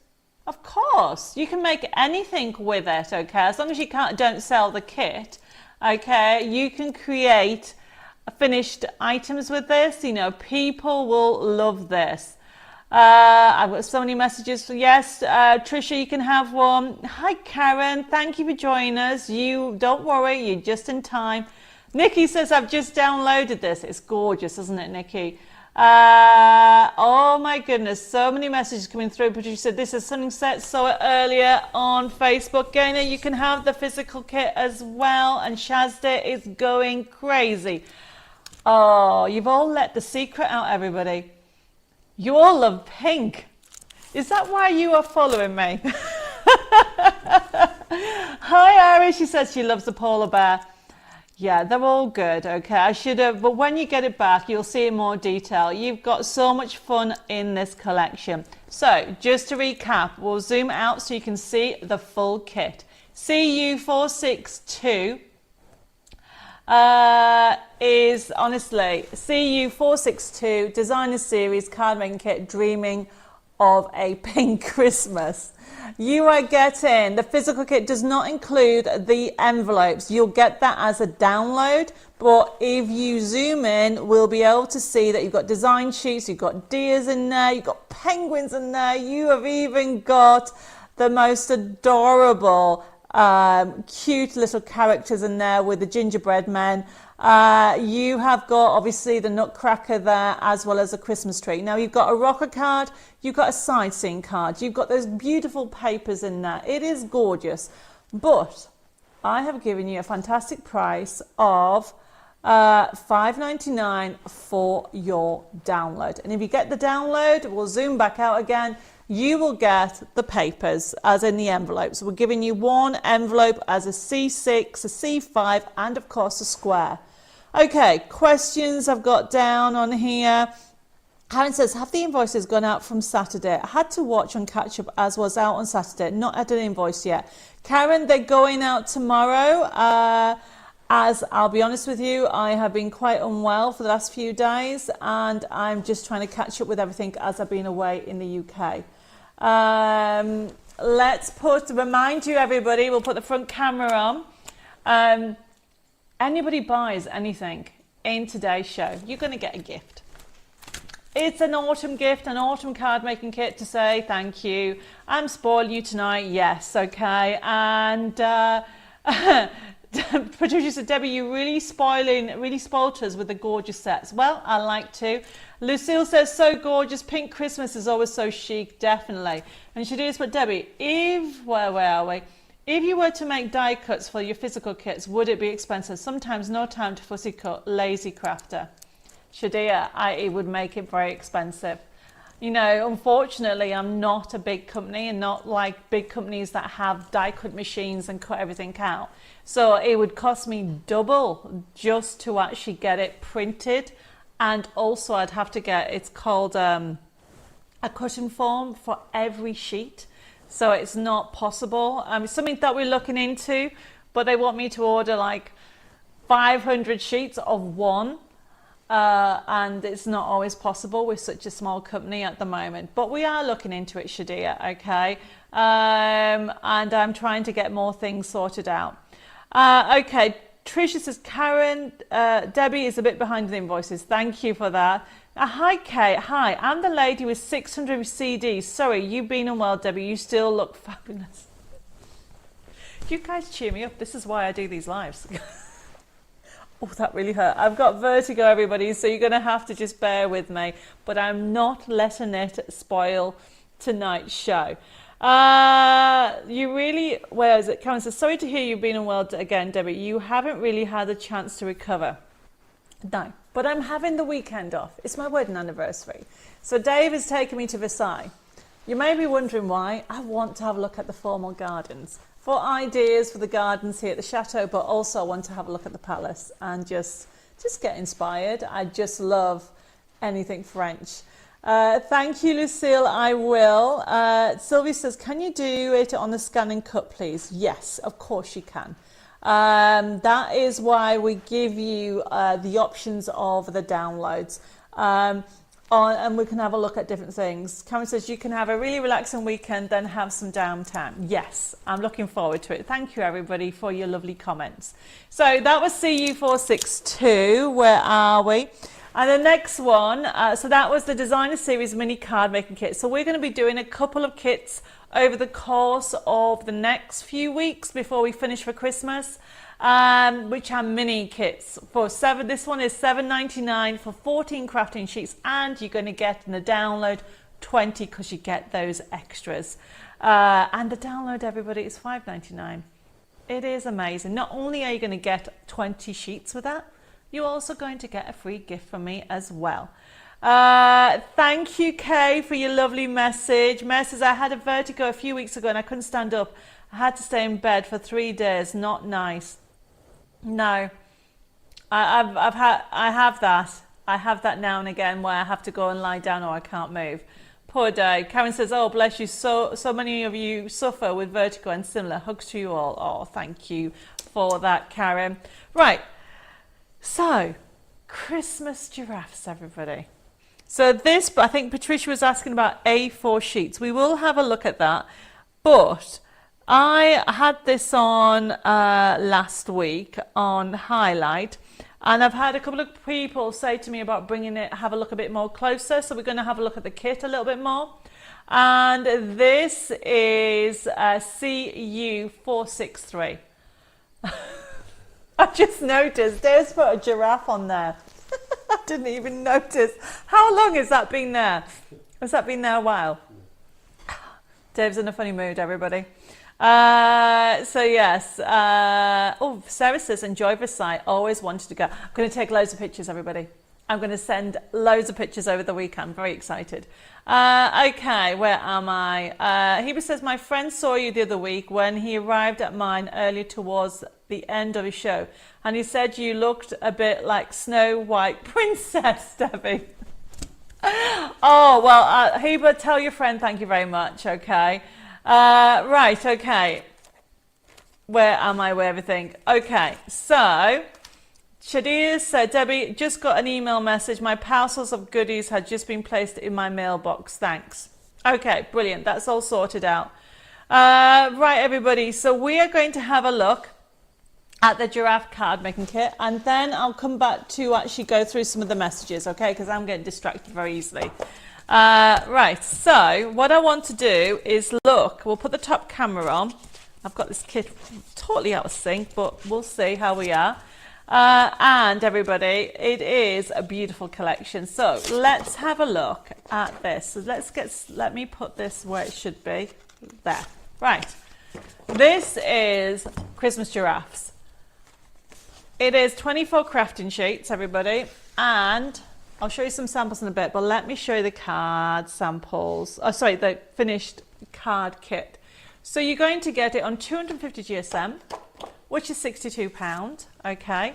Of course. You can make anything with it, okay? As long as you don't sell the kit, okay? You can create finished items with this. You know, people will love this. I've got so many messages. Yes, Trisha, you can have one. Hi, Karen. Thank you for joining us. You don't worry, you're just in time. Nikki says, I've just downloaded this. It's gorgeous, isn't it, Nikki? Oh my goodness, so many messages coming through. Patricia said, this is something set. Saw it earlier on Facebook. Gainer, you can have the physical kit as well. And Shazda is going crazy. Oh, you've all let the secret out, everybody. You all love pink. Is that why you are following me? Hi, Iris. She says she loves the polar bear. Yeah, they're all good. Okay, I should have, but when you get it back, you'll see in more detail. You've got so much fun in this collection. So, just to recap, we'll zoom out so you can see the full kit. CU462 is honestly CU462 designer series card making kit, dreaming of a pink Christmas. You are getting the physical kit. Does not include the envelopes. You'll get that as a download, but if you zoom in, we'll be able to see that you've got design sheets, you've got deers in there, you've got penguins in there, you have even got the most adorable cute little characters in there with the gingerbread men. You have got obviously the Nutcracker there, as well as a Christmas tree. Now you've got a rocker card, you've got a side scene card, you've got those beautiful papers in there. It is gorgeous, but I have given you a fantastic price of $5.99 for your download. And if you get the download, we'll zoom back out again, you will get the papers as in the envelopes. We're giving you one envelope as a C6, a C5, and of course a square. Okay, questions I've got down on here. Karen says, have the invoices gone out from Saturday? I had to watch and catch up as was out on Saturday. Not had an invoice yet. Karen, they're going out tomorrow. As I'll be honest with you, I have been quite unwell for the last few days, and I'm just trying to catch up with everything as I've been away in the UK. Let's remind you, everybody, we'll put the front camera on. Anybody buys anything in today's show, you're going to get a gift. It's an autumn gift, an autumn card making kit to say thank you. I'm spoiling you tonight, yes, okay. And Patricia said, Debbie, you really spoilt us with the gorgeous sets. Well, I like to. Lucille says, so gorgeous. Pink Christmas is always so chic, definitely. And she does, but Debbie, where are we? If you were to make die cuts for your physical kits, would it be expensive? Sometimes no time to fussy cut, lazy crafter. Shadia, it would make it very expensive. You know, unfortunately, I'm not a big company and not like big companies that have die cut machines and cut everything out. So it would cost me double just to actually get it printed. And also I'd have to get, it's called a cutting form for every sheet. So it's not possible. It's something that we're looking into, but they want me to order like 500 sheets of one. And it's not always possible with such a small company at the moment, but we are looking into it, Shadia, okay? And I'm trying to get more things sorted out. Okay, Tricia says, Karen, Debbie is a bit behind the invoices. Thank you for that. Hi, Kate. Hi, I'm the lady with 600 CDs. Sorry, you've been unwell, Debbie. You still look fabulous. You guys cheer me up. This is why I do these lives. Oh, that really hurt. I've got vertigo, everybody, so you're going to have to just bear with me. But I'm not letting it spoil tonight's show. You really, where is it? Karen says, sorry to hear you've been unwell again, Debbie. You haven't really had a chance to recover. No, but I'm having the weekend off. It's my wedding anniversary. So Dave has taken me to Versailles. You may be wondering why. I want to have a look at the formal gardens for ideas for the gardens here at the chateau, but also I want to have a look at the palace and just get inspired. I just love anything French. Thank you, Lucille. I will. Sylvia says, can you do it on the scan and cut, please? Yes, of course you can. That is why we give you the options of the downloads. And we can have a look at different things. Karen says, you can have a really relaxing weekend, then have some downtime. Yes, I'm looking forward to it. Thank you, everybody, for your lovely comments. So that was CU462. Where are we? And the next one, so that was the Designer Series mini card making kit. So we're going to be doing a couple of kits over the course of the next few weeks before we finish for Christmas, which are mini kits for seven. This one is $7.99 for 14 crafting sheets, and you're going to get in the download 20 because you get those extras. And the download, everybody, is $5.99. It is amazing. Not only are you going to get 20 sheets with that, you're also going to get a free gift from me as well. Thank you, Kay, for your lovely message. Mary says, I had a vertigo a few weeks ago and I couldn't stand up. I had to stay in bed for 3 days. Not nice. No, I have that. I have that now and again where I have to go and lie down or I can't move. Poor day. Karen says, oh, bless you. So many of you suffer with vertigo and similar. Hugs to you all. Oh, thank you for that, Karen. Right. So, Christmas giraffes, everybody. So this, I think Patricia was asking about A4 sheets. We will have a look at that. But I had this on last week on Highlight. And I've had a couple of people say to me about bringing it, have a look a bit more closer. So we're going to have a look at the kit a little bit more. And this is CU463. I just noticed, Dave's put a giraffe on there. I didn't even notice. How long has that been there? Has that been there a while? Dave's in a funny mood, everybody. So yes. Oh, Sarah says, enjoy Versailles. Always wanted to go. I'm going to take loads of pictures, everybody. I'm going to send loads of pictures over the weekend. I'm very excited. Okay, where am I? Heba says, my friend saw you the other week when he arrived at mine earlier towards the end of his show. And he said you looked a bit like Snow White Princess, Debbie. Oh, well, Heba, tell your friend thank you very much, okay? Right, okay. Where am I with everything? Okay, so Shadir said, Debbie, just got an email message. My parcels of goodies had just been placed in my mailbox. Thanks. Okay, brilliant. That's all sorted out. Right, everybody. So we are going to have a look at the giraffe card making kit, and then I'll come back to actually go through some of the messages, okay? Because I'm getting distracted very easily. Right, so what I want to do is look. We'll put the top camera on. I've got this kit totally out of sync, but we'll see how we are. And everybody, it is a beautiful collection. So let's have a look at this. So let me put this where it should be. There. Right. This is Christmas giraffes. It is 24 crafting sheets, everybody. And I'll show you some samples in a bit, but let me show you the card samples. Oh, sorry, the finished card kit. So you're going to get it on 250 GSM, which is £62. Okay.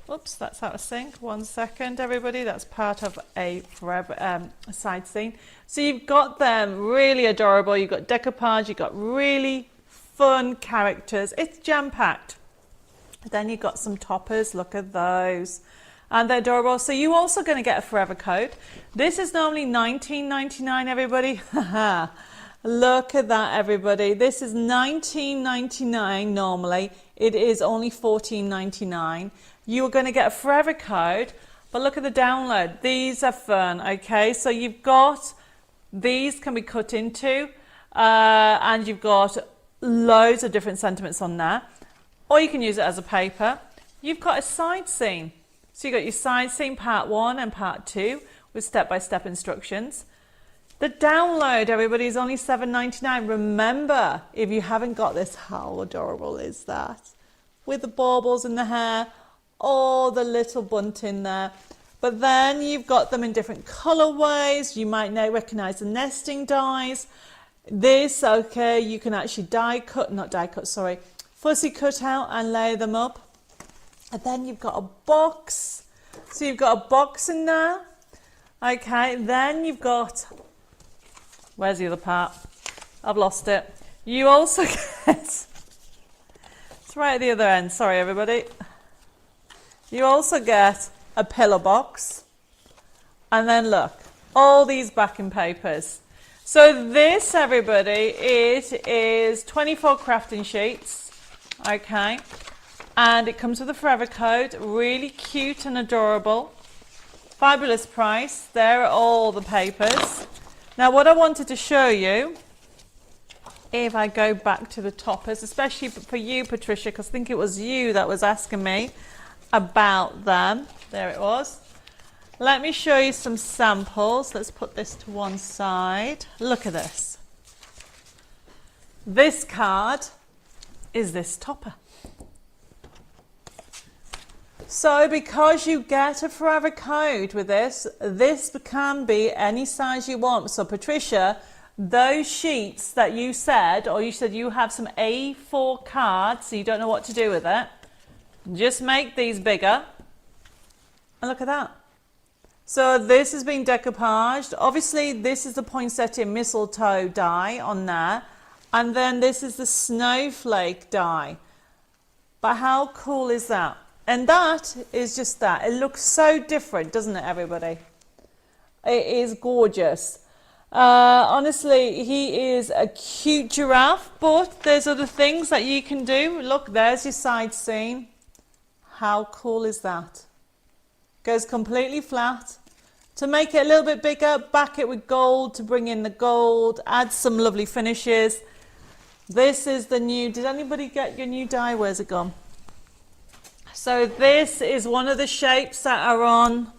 Oops, that's out of sync. 1 second, everybody. That's part of a forever side scene. So you've got them really adorable. You've got decoupage. You've got really fun characters. It's jam-packed. Then you've got some toppers. Look at those. And they're adorable. So you're also going to get a forever code. This is normally $19.99, everybody. Look at that, everybody. This is $19.99 normally. It is only $14.99. You are going to get a forever code, but look at the download. These are fun, okay? So you've got, these can be cut into, and you've got loads of different sentiments on there. Or you can use it as a paper. You've got a side seam. So you've got your side seam part 1 and part 2 with step-by-step instructions. The download, everybody, is only $7.99. Remember, if you haven't got this, how adorable is that? With the baubles in the hair, all the little bunting there. But then you've got them in different colorways. You might now recognize the nesting dies. This, okay, you can actually fussy cut out and lay them up. And then you've got a box. So you've got a box in there. Okay, then you've got, where's the other part? I've lost it. You also get, it's right at the other end, sorry everybody. You also get a pillow box. And then look, all these backing papers. So this, everybody, it is 24 crafting sheets, okay, and it comes with a forever code, really cute and adorable, fabulous price. There are all the papers. Now what I wanted to show you, if I go back to the toppers, especially for you, Patricia, because I think it was you that was asking me about them. There it was. Let me show you some samples. Let's put this to one side. Look at this. This card is this topper. So because you get a forever code with this, this can be any size you want. So Patricia, those sheets that you said, or you said you have some A4 cards, so you don't know what to do with it, just make these bigger. And look at that. So this has been decoupaged. Obviously, this is the Poinsettia mistletoe die on there. And then this is the snowflake die. But how cool is that? And that is just that. It looks so different, doesn't it, everybody? It is gorgeous. Honestly, he is a cute giraffe, but there's other things that you can do. Look, there's your side seam. How cool is that? Goes completely flat. To make it a little bit bigger, back it with gold to bring in the gold, add some lovely finishes. This is the new, did anybody get your new die? Where's it gone? So this is one of the shapes that are on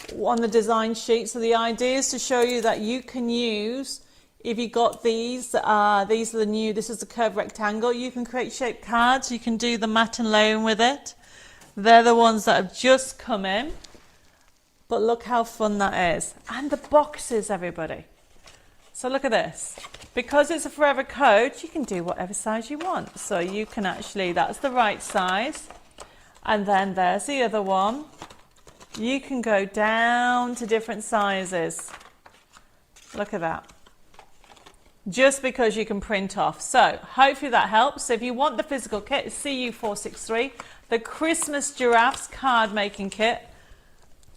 the design sheet. So the idea is to show you that you can use, if you got these are the new, this is the curved rectangle. You can create shaped cards. You can do the matte and layering with it. They're the ones that have just come in. But look how fun that is. And the boxes, everybody. So look at this. Because it's a forever code, you can do whatever size you want. So you can actually, that's the right size. And then there's the other one. You can go down to different sizes. Look at that. Just because you can print off. So hopefully that helps. So if you want the physical kit, it's CU463, the Christmas Giraffes card making kit.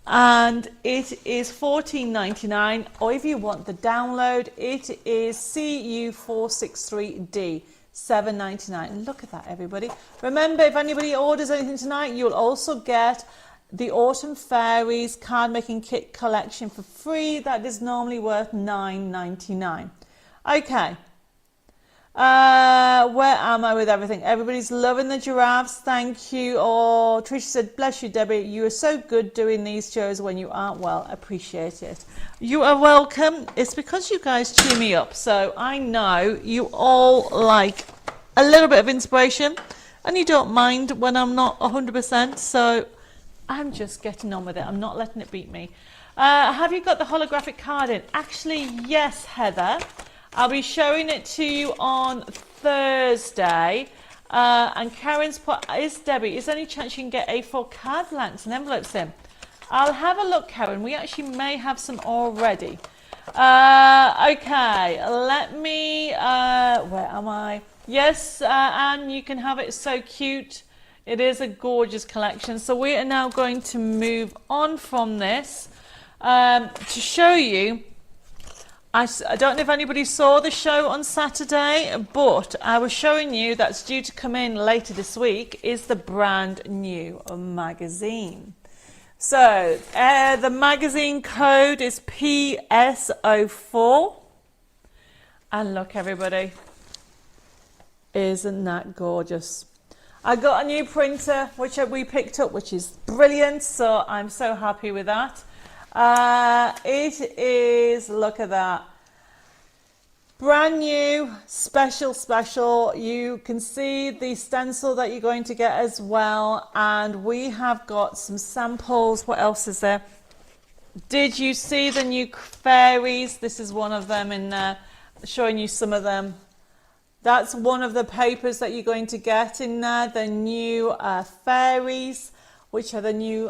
And it is $14.99, or if you want the download, it is CU463D, $7.99. And look at that, everybody. Remember, if anybody orders anything tonight, you'll also get the Autumn Fairies card making kit collection for free. That is normally worth $9.99. Okay. Where am I with everything? Everybody's loving the giraffes. Thank you. Oh, Trish said, bless you, Debbie. You are so good doing these shows when you aren't well. Appreciate it. You are welcome. It's because you guys cheer me up. So I know you all like a little bit of inspiration and you don't mind when I'm not 100%. So I'm just getting on with it. I'm not letting it beat me. Have you got the holographic card in? Actually, yes, Heather. I'll be showing it to you on Thursday. And Karen's put, Debbie, is there any chance you can get A4 card blanks and envelopes in? I'll have a look, Karen. We actually may have some already. Okay, let me, where am I? Yes, Anne, you can have it. It's so cute. It is a gorgeous collection. So we are now going to move on from this to show you. I don't know if anybody saw the show on Saturday, but I was showing you that's due to come in later this week is the brand new magazine. So the magazine code is PS04. And look, everybody. Isn't that gorgeous? I got a new printer, which we picked up, which is brilliant. So I'm so happy with that. It is, look at that. Brand new, special. You can see the stencil that you're going to get as well. And we have got some samples. What else is there? Did you see the new fairies? This is one of them in there, showing you some of them. That's one of the papers that you're going to get in there, the new fairies, which are the new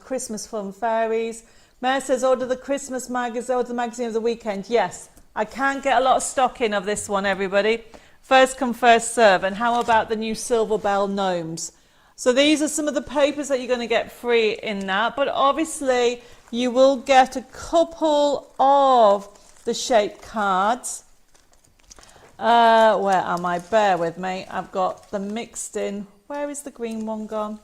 Christmas fun fairies. Mare says, order the Christmas magazine, order the magazine of the weekend. Yes, I can't get a lot of stock in of this one, everybody. First come, first serve. And how about the new Silver Bell gnomes? So these are some of the papers that you're going to get free in that. But obviously, you will get a couple of the shape cards. Where am I? Bear with me. I've got them mixed in. Where is the green one gone?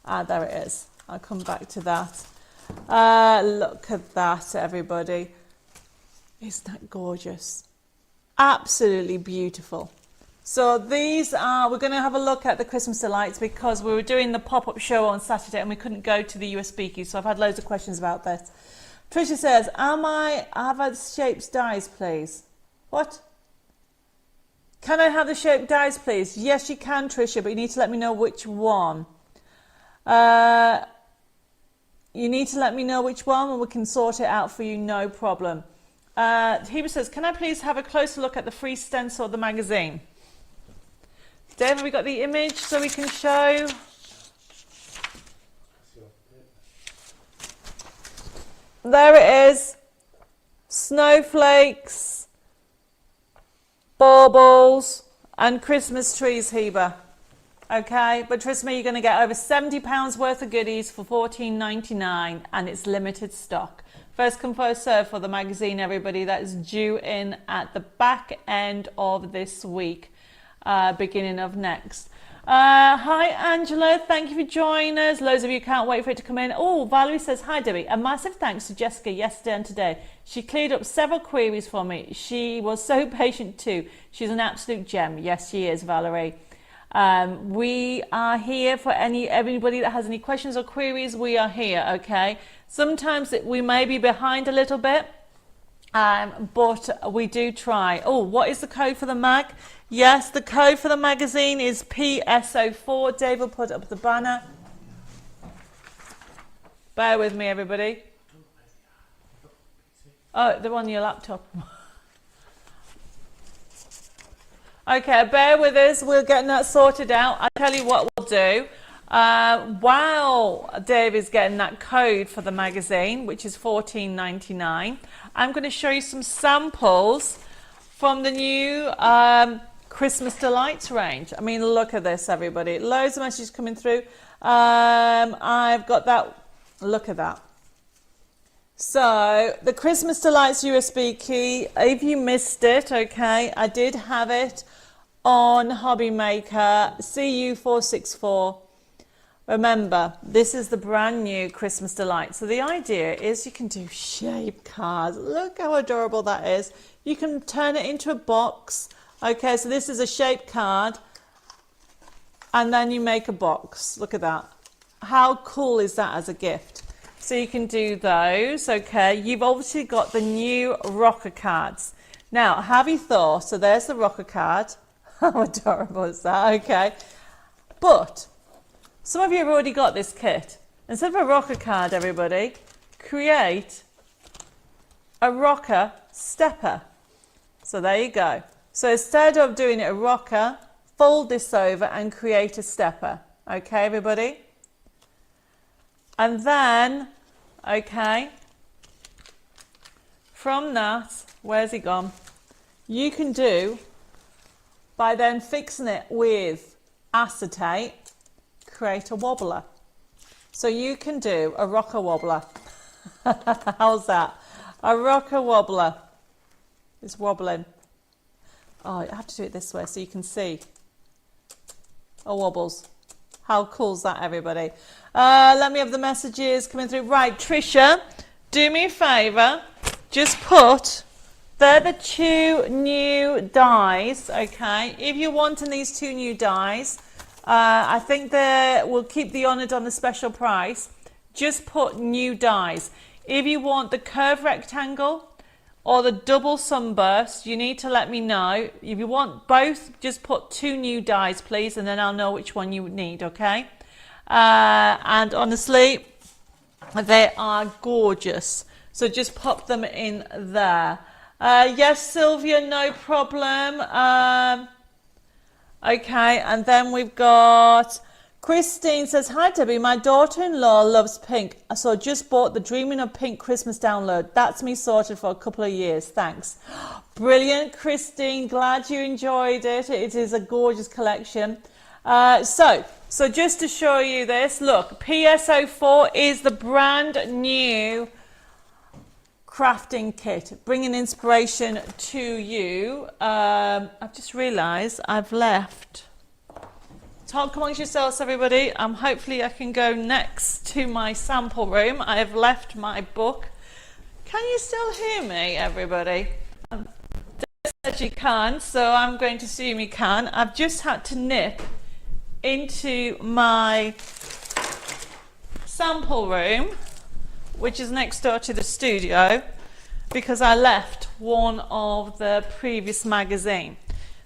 Ah, there it is. I'll come back to that. Look at that, everybody. Isn't that gorgeous? Absolutely beautiful. So these are, we're going to have a look at the Christmas delights because we were doing the pop-up show on Saturday and we couldn't go to the USB key. So I've had loads of questions about this. Tricia says, have I shapes dies, please? What? Can I have the shape dies, please? Yes, you can, Tricia, but you need to let me know which one. You need to let me know which one and we can sort it out for you, no problem. Heba says, can I please have a closer look at the free stencil of the magazine? Dave, have we got the image so we can show? There it is. Snowflakes, baubles and Christmas trees, Heba. Okay, but trust me, you're going to get over £70 worth of goodies for $14.99 and it's limited stock. First come, first serve for the magazine, everybody. That is due in at the back end of this week, beginning of next. Hi, Angela. Thank you for joining us. Loads of you can't wait for it to come in. Oh, Valerie says, hi, Debbie. A massive thanks to Jessica yesterday and today. She cleared up several queries for me. She was so patient too. She's an absolute gem. Yes, she is, Valerie. We are here for everybody that has any questions or queries. We are here, okay? Sometimes we may be behind a little bit, but we do try. Oh, what is the code for the mag? Yes, the code for the magazine is PSO4. Dave will put up the banner. Bear with me, everybody. Oh, they're on your laptop. Okay, bear with us. We're getting that sorted out. I'll tell you what we'll do. While Dave is getting that code for the magazine, which is $14.99, I'm going to show you some samples from the new Christmas Delights range. I mean, look at this, everybody. Loads of messages coming through. I've got that. Look at that. So, the Christmas Delights USB key, if you missed it, okay, I did have it on Hobby Maker CU464. Remember, this is the brand new Christmas Delight. So the idea is you can do shape cards. Look how adorable that is. You can turn it into a box. Okay, so this is a shape card. And then you make a box. Look at that. How cool is that as a gift? So you can do those, okay. You've obviously got the new rocker cards. Now, have you thought, so there's the rocker card. How adorable is that, okay. But, some of you have already got this kit. Instead of a rocker card, everybody, create a rocker stepper. So there you go. So instead of doing it a rocker, fold this over and create a stepper. Okay, everybody? And then, okay, from that, where's he gone? You can do, by then fixing it with acetate, create a wobbler. So you can do a rocker wobbler. How's that? A rocker wobbler. It's wobbling. Oh, I have to do it this way so you can see. Oh, wobbles. How cool is that, everybody? Let me have the messages coming through. Right, Trisha, do me a favour. Just put they're the 2 new dies, okay? If you're wanting these 2 new dies, I think we'll keep the honoured on the special price. Just put new dies. If you want the curved rectangle or the double sunburst, you need to let me know. If you want both, just put 2 new dies, please, and then I'll know which one you need, okay? And honestly, they are gorgeous. So just pop them in there. Yes, Sylvia, no problem. Okay, and then we've got Christine says, hi Debbie, my daughter-in-law loves pink. So just bought the Dreaming of Pink Christmas download. That's me sorted for a couple of years. Thanks. Brilliant, Christine. Glad you enjoyed it. It is a gorgeous collection. So just to show you this, look, PS04 is the brand new crafting kit, bringing inspiration to you. I've just realised I've left. Talk amongst yourselves, everybody. Hopefully I can go next to my sample room. I have left my book. Can you still hear me, everybody? Deb said you can, so I'm going to assume you can. I've just had to nip into my sample room, which is next door to the studio, because I left one of the previous magazine.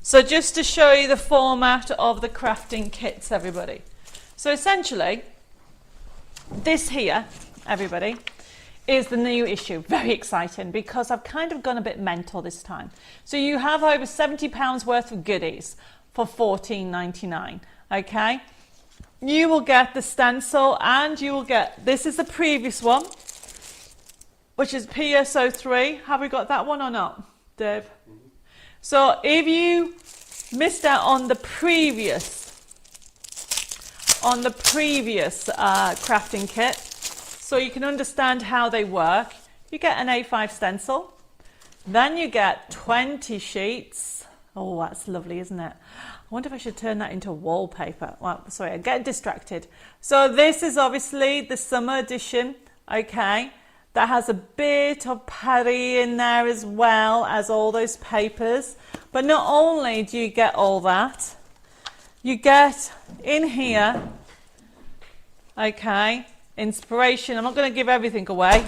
So just to show you the format of the crafting kits, everybody. So essentially, this here, everybody, is the new issue. Very exciting, because I've kind of gone a bit mental this time. So you have over £70 worth of goodies for $14.99, okay? You will get the stencil, and you will get, this is the previous one, which is PS03. Have we got that one or not, Deb? So if you missed out on the previous crafting kit, so you can understand how they work, you get an A5 stencil, then you get 20 sheets. Oh, that's lovely, isn't it? I wonder if I should turn that into wallpaper. Well, sorry, I'm getting distracted. So this is obviously the summer edition, okay? That has a bit of Paris in there as well as all those papers. But not only do you get all that, you get in here, okay, inspiration. I'm not going to give everything away.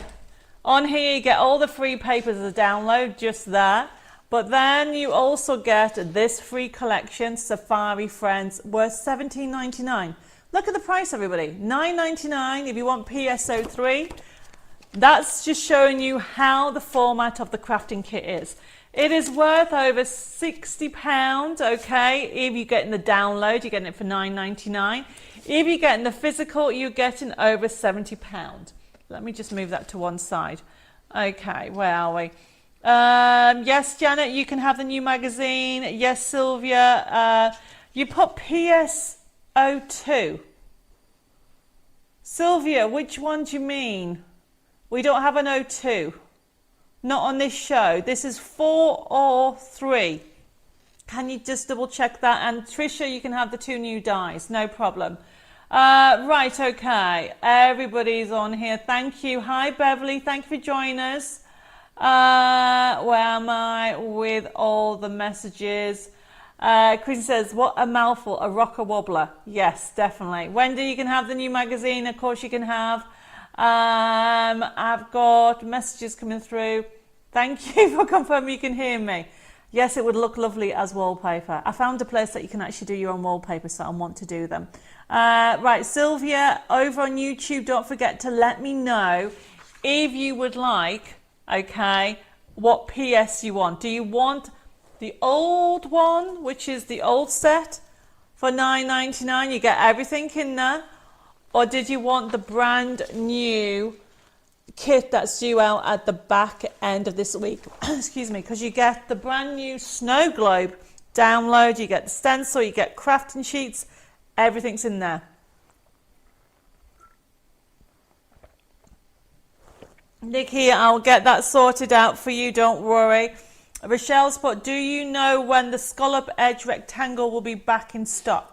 On here you get all the free papers as a download, just there. But then you also get this free collection, Safari Friends, worth $17.99. Look at the price, everybody. $9.99 if you want PS03. That's just showing you how the format of the crafting kit is. It is worth over £60, okay? If you're getting the download, you're getting it for $9.99. If you're getting the physical, you're getting over £70. Let me just move that to one side. Okay, where are we? Yes, Janet, you can have the new magazine. Yes, Sylvia. You put PS02. Sylvia, which one do you mean? We don't have an 02. Not on this show. This is 4 or 3. Can you just double check that? And Trisha, you can have the 2 new dies. No problem. Right, okay. Everybody's on here. Thank you. Hi, Beverly. Thank you for joining us. Where am I with all the messages? Chris says, what a mouthful, a rocker wobbler. Yes, definitely. Wendy, you can have the new magazine. Of course you can have. I've got messages coming through. Thank you for confirming you can hear me. Yes, it would look lovely as wallpaper. I found a place that you can actually do your own wallpaper, so I want to do them. Right, Sylvia, over on YouTube, don't forget to let me know if you would like, okay, what PS you want. Do you want the old one, which is the old set for $9.99? You get everything in there. Or did you want the brand new kit that's due out at the back end of this week? Excuse me, because you get the brand new snow globe download, you get the stencil, you get crafting sheets, everything's in there. Nikki, I'll get that sorted out for you, don't worry. Rochelle's put, do you know when the scallop edge rectangle will be back in stock?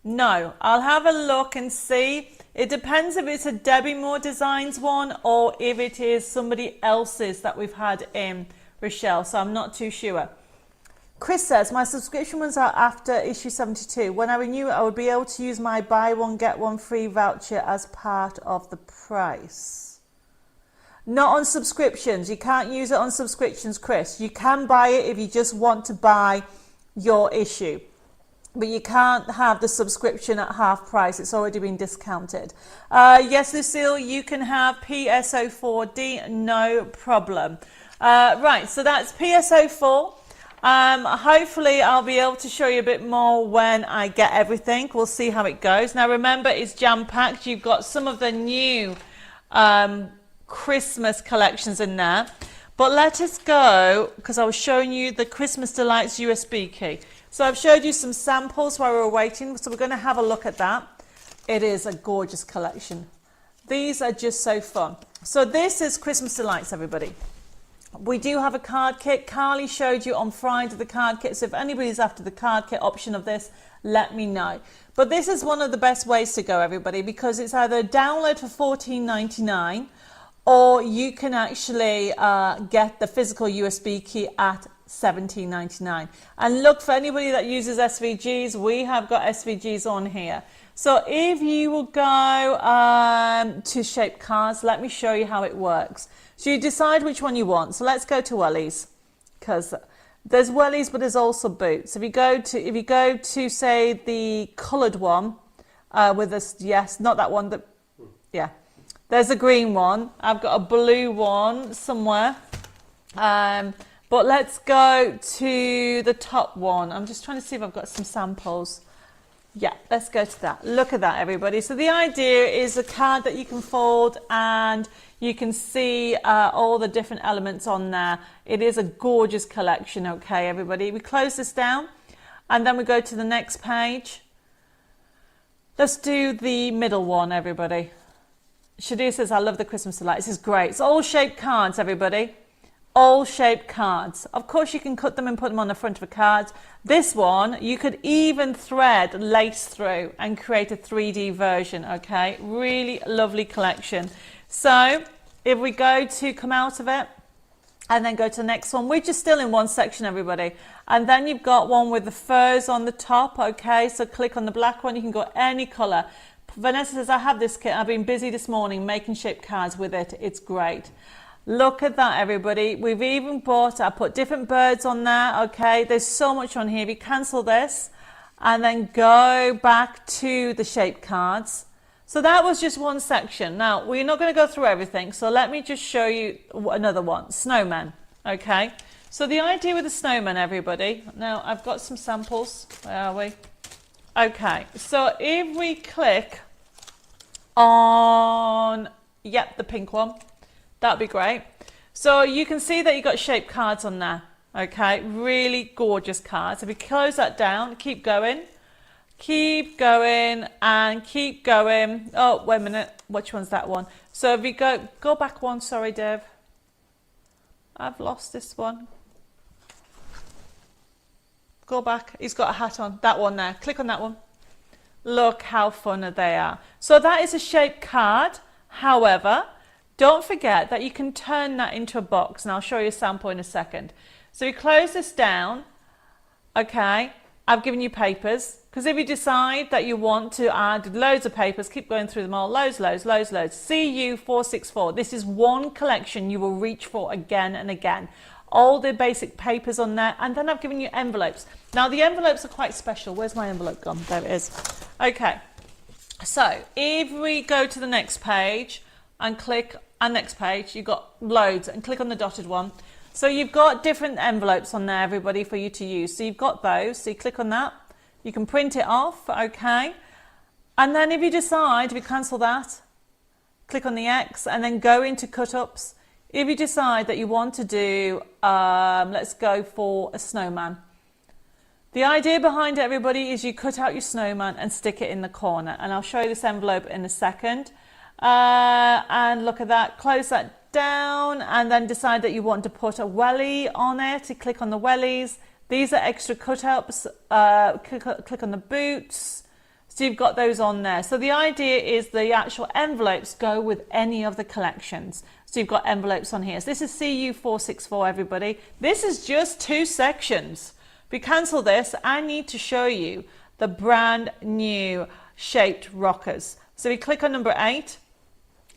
No, I'll have a look and see. It depends if it's a Debbi Moore Designs one or if it is somebody else's that we've had in, Rochelle, so I'm not too sure. Chris says, my subscription ones are after issue 72. When I renew it, I would be able to use my buy one, get one free voucher as part of the price. Not on subscriptions. You can't use it on subscriptions, Chris. You can buy it if you just want to buy your issue. But you can't have the subscription at half price. It's already been discounted. Yes, Lucille, you can have PSO4D, no problem. Right, so that's PSO4. Hopefully I'll be able to show you a bit more when I get everything. We'll see how it goes. Now remember, it's jam-packed. You've got some of the new Christmas collections in there. But let us go, because I was showing you the Christmas Delights USB key. So I've showed you some samples while we were waiting. So we're going to have a look at that. It is a gorgeous collection. These are just so fun. So this is Christmas Delights, everybody. We do have a card kit. Carly showed you on Friday the card kit. So if anybody's after the card kit option of this, let me know. But this is one of the best ways to go, everybody, because it's either a download for $14.99 or you can actually get the physical USB key at $17.99. And look, for anybody that uses SVGs, we have got SVGs on here. So if you will go to shape cards, let me show you how it works. So you decide which one you want. So let's go to wellies, because there's wellies, but there's also boots. If you go to say the coloured one with this, yes, not that one, that, yeah. There's a green one. I've got a blue one somewhere. But let's go to the top one. I'm just trying to see if I've got some samples. Yeah, let's go to that. Look at that, everybody. So the idea is a card that you can fold and you can see all the different elements on there. It is a gorgeous collection, okay, everybody. We close this down and then we go to the next page. Let's do the middle one, everybody. Shadir says, I love the Christmas Delights. This is great. It's all shaped cards, everybody. All shaped cards. Of course, you can cut them and put them on the front of a card. This one, you could even thread lace through and create a 3D version, okay? Really lovely collection. So, if we go to come out of it, and then go to the next one, we're just still in one section, everybody. And then you've got one with the furs on the top, okay? So click on the black one, you can go any colour. Vanessa says, I have this kit. I've been busy this morning making shaped cards with it. It's great. Look at that, everybody. We've even bought, I put different birds on there, okay? There's so much on here. If you cancel this and then go back to the shaped cards. So that was just one section. Now, we're not going to go through everything. So let me just show you another one. Snowmen, okay? So the idea with the snowman, everybody. Now, I've got some samples. Where are we? Okay, so if we click on, yep, the pink one. That'd be great. So you can see that you've got shaped cards on there. Okay, really gorgeous cards. If we close that down, keep going, and keep going. Oh, wait a minute. Which one's that one? So if we go back one. Sorry, Dev. I've lost this one. Go back. He's got a hat on. That one there. Click on that one. Look how fun they are. So that is a shaped card. However, don't forget that you can turn that into a box, and I'll show you a sample in a second. So we close this down. Okay, I've given you papers, because if you decide that you want to add loads of papers, keep going through them all, loads. CU464. This is one collection you will reach for again and again. All the basic papers on there, and then I've given you envelopes. Now the envelopes are quite special. Where's my envelope gone? There it is. Okay, so if we go to the next page and click on next page, you've got loads, and click on the dotted one. So you've got different envelopes on there, everybody, for you to use. So you've got those. So you click on that. You can print it off, okay? And then if you decide, if you cancel that, click on the X and then go into cut-ups. If you decide that you want to do, let's go for a snowman. The idea behind it, everybody, is you cut out your snowman and stick it in the corner. And I'll show you this envelope in a second. And look at that, close that down, and then decide that you want to put a welly on it. You click on the wellies. These are extra cut-ups. Click on the boots. So you've got those on there. So the idea is the actual envelopes go with any of the collections. So you've got envelopes on here. So this is CU464, everybody. This is just 2 sections. If we cancel this, I need to show you the brand new shaped rockers. So we click on number 8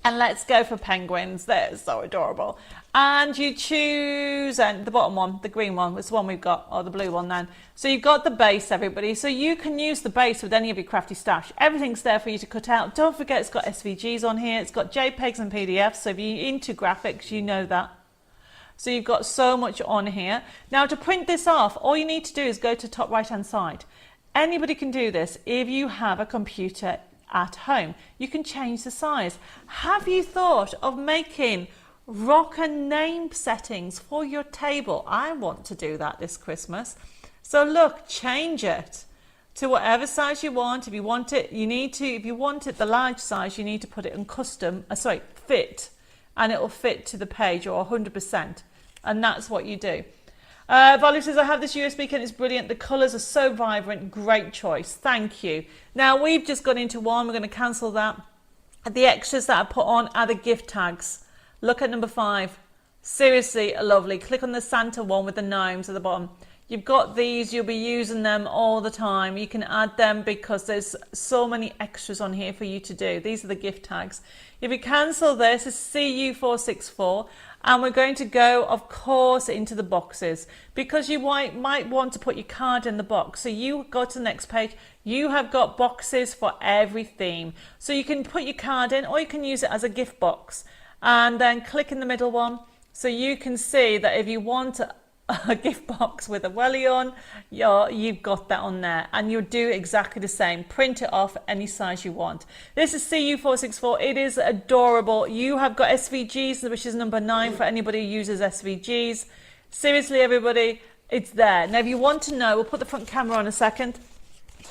and let's go for penguins. They're so adorable. And you choose, and the bottom one, the green one, it's the one we've got, or the blue one then. So you've got the base, everybody. So you can use the base with any of your crafty stash. Everything's there for you to cut out. Don't forget it's got SVGs on here. It's got JPEGs and PDFs. So if you're into graphics, you know that. So you've got so much on here. Now to print this off, all you need to do is go to top right hand side. Anybody can do this if you have a computer at home. You can change the size. Have you thought of making rocker name settings for your table? I want to do that this Christmas. So look, change it to whatever size you want. If you want it, you need to, if you want it the large size, you need to put it in custom, fit, and it will fit to the page or 100%. And that's what you do. Valerie says, I have this USB kit, it's brilliant. The colours are so vibrant. Great choice. Thank you. Now we've just gone into one. We're going to cancel that. The extras that I put on are the gift tags. Look at number 5. Seriously lovely. Click on the Santa one with the gnomes at the bottom. You've got these. You'll be using them all the time. You can add them because there's so many extras on here for you to do. These are the gift tags. If you cancel this, it's CU464. And we're going to go, of course, into the boxes because you might want to put your card in the box. So you go to the next page. You have got boxes for every theme. So you can put your card in or you can use it as a gift box. And then click in the middle one. So you can see that if you want a gift box with a welly on, you've got that on there. And you'll do exactly the same. Print it off any size you want. This is CU464. It is adorable. You have got SVGs, which is number 9 for anybody who uses SVGs. Seriously, everybody, it's there. Now, if you want to know, we'll put the front camera on a second.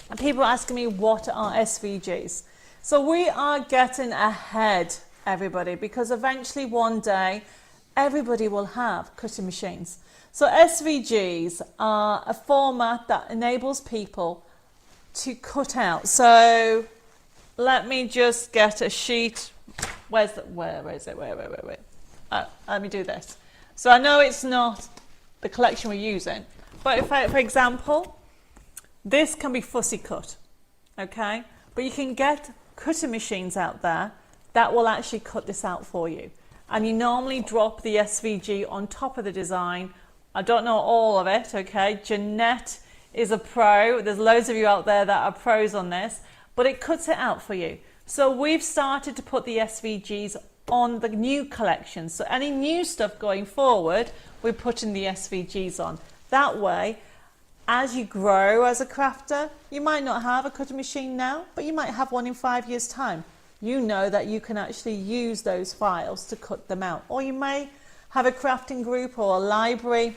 And people are asking me, what are SVGs? So we are getting ahead, everybody, because eventually one day, everybody will have cutting machines. So SVGs are a format that enables people to cut out. So let me just get a sheet. Where is it? Wait. Let me do this. So I know it's not the collection we're using, but if for example, this can be fussy cut, okay? But you can get cutting machines out there that will actually cut this out for you. And you normally drop the SVG on top of the design. I don't know all of it, okay? Jeanette is a pro. There's loads of you out there that are pros on this, but it cuts it out for you. So we've started to put the SVGs on the new collection. So any new stuff going forward, we're putting the SVGs on. That way, as you grow as a crafter, you might not have a cutting machine now, but you might have one in 5 years' time. You know that you can actually use those files to cut them out. Or you may have a crafting group or a library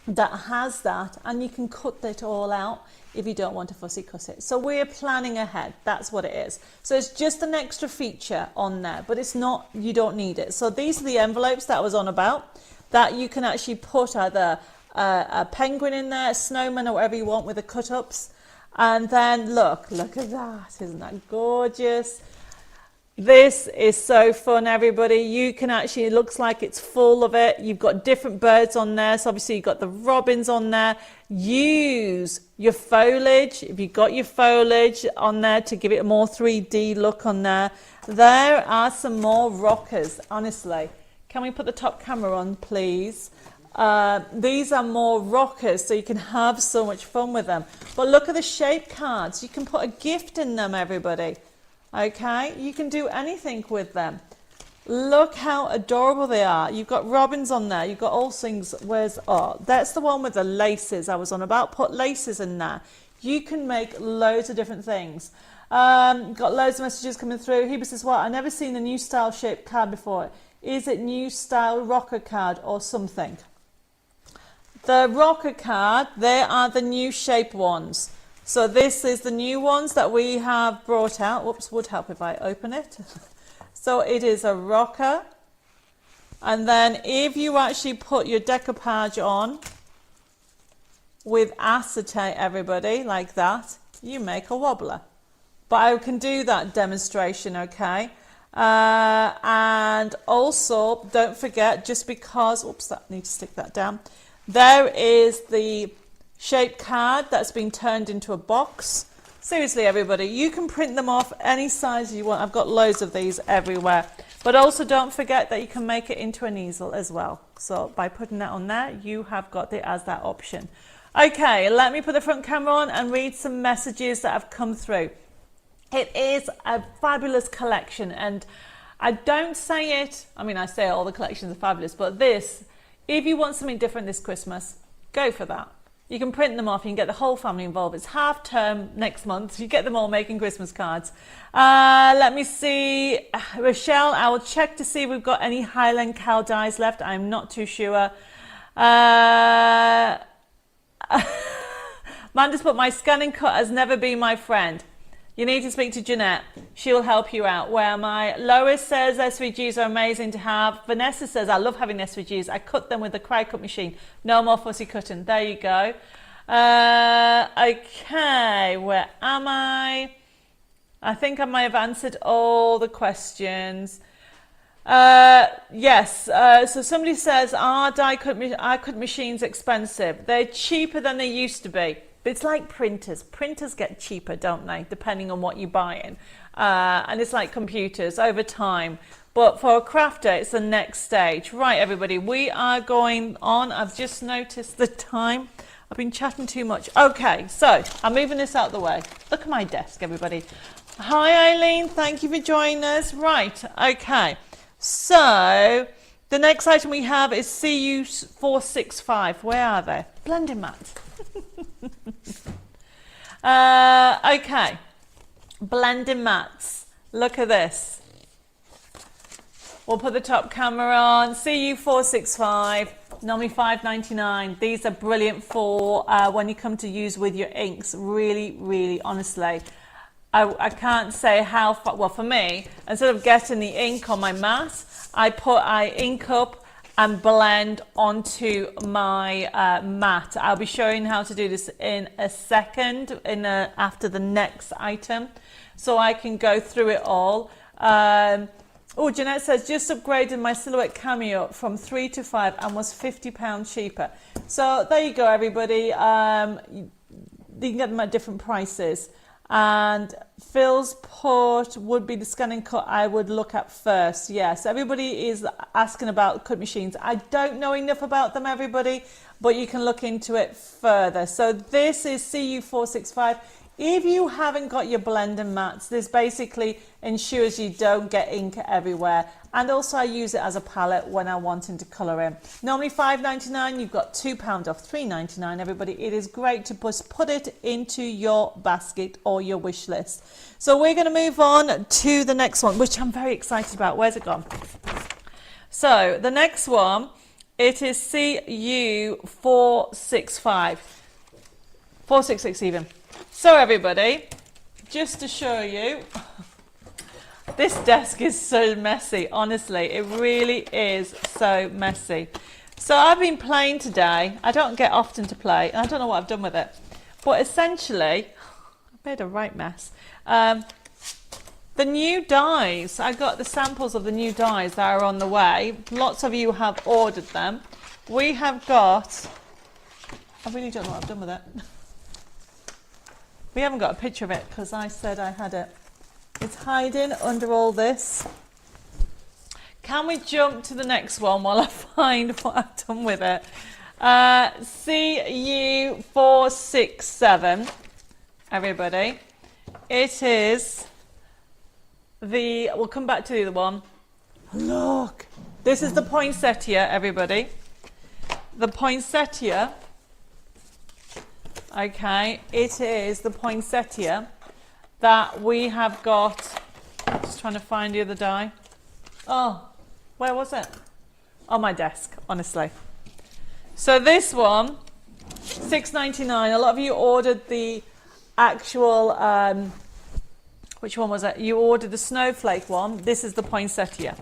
that has that, and you can cut it all out if you don't want to fussy cut it. So we're planning ahead. That's what it is. So it's just an extra feature on there, but it's not, you don't need it. So these are the envelopes that I was on about, that you can actually put either a penguin in there, a snowman, or whatever you want with the cut-ups. And then look at that. Isn't that gorgeous? This is so fun, everybody. You can actually, it looks like it's full of it. You've got different birds on there. So obviously you've got the robins on there. Use your foliage. If you've got your foliage on there to give it a more 3D look on there. There are some more rockers, honestly. Can we put the top camera on, please? These are more rockers, so you can have so much fun with them. But look at the shape cards. You can put a gift in them, everybody. Okay, you can do anything with them. Look how adorable they are. You've got robins on there. You've got all things. That's the one with the laces I was on about. Put laces in there. You can make loads of different things. Got loads of messages coming through. Heba says, well, I've never seen a new style shaped card before. Is it new style rocker card or something? The rocker card, they are the new shape ones. So this is the new ones that we have brought out. Whoops, would help if I open it. So it is a rocker. And then if you actually put your decoupage on with acetate, everybody, like that, you make a wobbler. but I can do that demonstration, okay? And also, don't forget, just because, oops, I need to stick that down. There is the shape card that's been turned into a box. Seriously, everybody, you can print them off any size you want. I've got loads of these everywhere. But also don't forget that you can make it into an easel as well. So by putting that on there, you have got it as that option. Okay, let me put the front camera on and read some messages that have come through. It is a fabulous collection, and I don't say it, I mean, I say all the collections are fabulous, but this, if you want something different this Christmas, go for that. You can print them off, you can get the whole family involved. It's half term next month, you get them all making Christmas cards. Let me see, Rochelle, I will check to see if we've got any Highland cow dies left. I'm not too sure. Manda's put, my scanning cut has never been my friend. You need to speak to Jeanette. She will help you out. Where am I? Lois says SVGs are amazing to have. Vanessa says, I love having SVGs. I cut them with the cry cut machine. No more fussy cutting. There you go. Okay, where am I? I think I might have answered all the questions. Yes, so somebody says, are die cut machines expensive? They're cheaper than they used to be. But it's like printers. Printers get cheaper, don't they? Depending on what you're buying. And it's like computers over time. But for a crafter, it's the next stage. Right, everybody, we are going on. I've just noticed the time. I've been chatting too much. Okay, so I'm moving this out of the way. Look at my desk, everybody. Hi, Eileen. Thank you for joining us. Right, okay. So the next item we have is CU465. Where are they? Blending mats. Okay, blending mats. Look at this. We'll put the top camera on. CU465, normally $5.99. These are brilliant for when you come to use with your inks. Really, really, honestly, I can't say how far. Well, for me, instead of getting the ink on my mat, I ink up and blend onto my mat. I'll be showing how to do this in a second, after the next item, so I can go through it all. Oh, Jeanette says, just upgraded my silhouette cameo from 3 to 5 and was £50 cheaper. So there you go, everybody. You can get them at different prices. And Phil's put would be the scanning cut I would look at first. Yes, everybody is asking about cut machines. I don't know enough about them, everybody, but you can look into it further. So this is CU465. If you haven't got your blending mats, this basically ensures you don't get ink everywhere. And also I use it as a palette when I'm wanting to colour in. Normally $5.99, you've got £2 off, $3.99, everybody. It is great to put it into your basket or your wish list. So we're going to move on to the next one, which I'm very excited about. Where's it gone? So the next one, it is CU465. 466 even. So everybody, just to show you, this desk is so messy, honestly, it really is so messy. So I've been playing today. I don't get often to play, and I don't know what I've done with it. But essentially, I've made a right mess. The new dies, I got the samples of the new dies that are on the way. Lots of you have ordered them. We have got, I really don't know what I've done with it. We haven't got a picture of it because I said I had it. It's hiding under all this. Can we jump to the next one while I find what I've done with it? CU467, everybody. It is the, we'll come back to the other one. Look, this is the Poinsettia, everybody. The Poinsettia. Okay, it is the Poinsettia that we have got. I'm just trying to find the other die. Oh, where was it? On my desk, honestly. So this one, $6.99. A lot of you ordered the actual, which one was it? You ordered the snowflake one. This is the Poinsettia.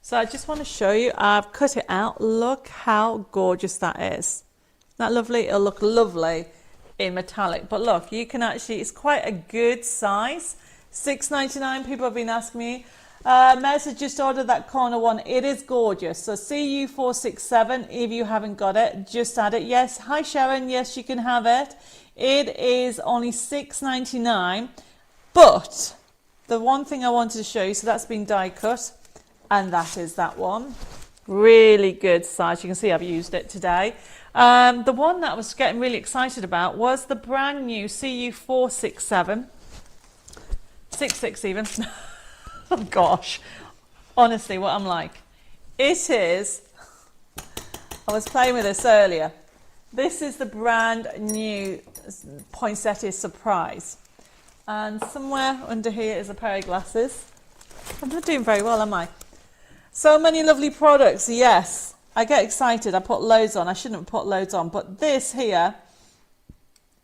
So I just want to show you. I've cut it out. Look how gorgeous that is. Isn't that lovely? It'll look lovely in metallic, but look, you can actually, it's quite a good size, 6.99. People have been asking me. Message just ordered that corner one. It is gorgeous. So CU467. If you haven't got it, just add it. Yes. Hi Sharon. Yes, you can have it. It is only $6.99. But the one thing I wanted to show you, so that's been die cut, and that is that one. Really good size. You can see I've used it today. The one that I was getting really excited about was the brand new CU467. 66 even. Oh gosh. Honestly, what I'm like. It is, I was playing with this earlier. This is the brand new Poinsettia Surprise. And somewhere under here is a pair of glasses. I'm not doing very well, am I? So many lovely products, yes. I get excited, I put loads on. I shouldn't have put loads on, but this here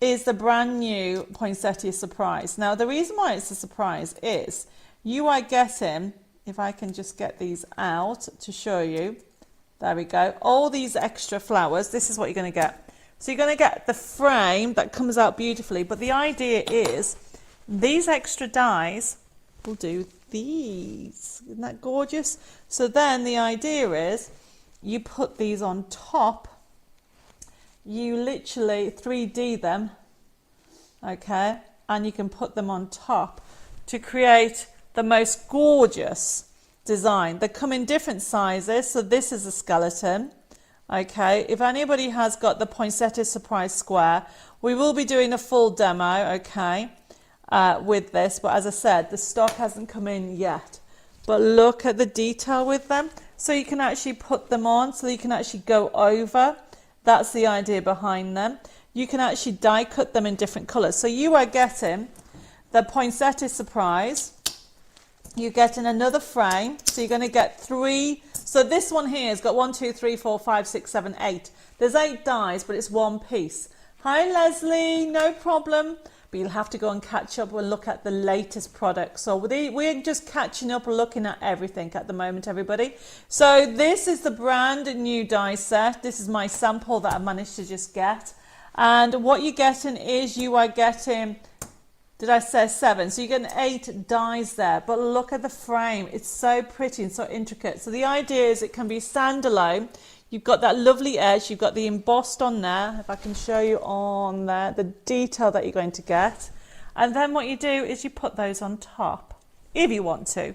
is the brand new Poinsettia Surprise. Now, the reason why it's a surprise is you are getting, if I can just get these out to show you, there we go, all these extra flowers. This is what you're going to get. So you're going to get the frame that comes out beautifully, but the idea is these extra dies will do these. Isn't that gorgeous? So then the idea is you put these on top, you literally 3D them, okay, and you can put them on top to create the most gorgeous design. They come in different sizes, so this is a skeleton, okay. If anybody has got the Poinsettia Surprise Square, we will be doing a full demo, okay, with this, but as I said, the stock hasn't come in yet. But look at the detail with them. So you can actually put them on, so you can actually go over. That's the idea behind them. You can actually die cut them in different colours. So you are getting the Poinsettia Surprise. You're getting another frame. So you're going to get 3. So this one here has got 1, 2, 3, 4, 5, 6, 7, 8. There's 8 dies, but it's one piece. Hi Leslie, no problem. But you'll have to go and catch up and look at the latest products. So we're just catching up and looking at everything at the moment, everybody. So this is the brand new die set. This is my sample that I managed to just get. And what you're getting is you are getting, did I say 7? So you're getting 8 dies there. But look at the frame. It's so pretty and so intricate. So the idea is it can be standalone. You've got that lovely edge, you've got the embossed on there, if I can show you on there, the detail that you're going to get. And then what you do is you put those on top, if you want to.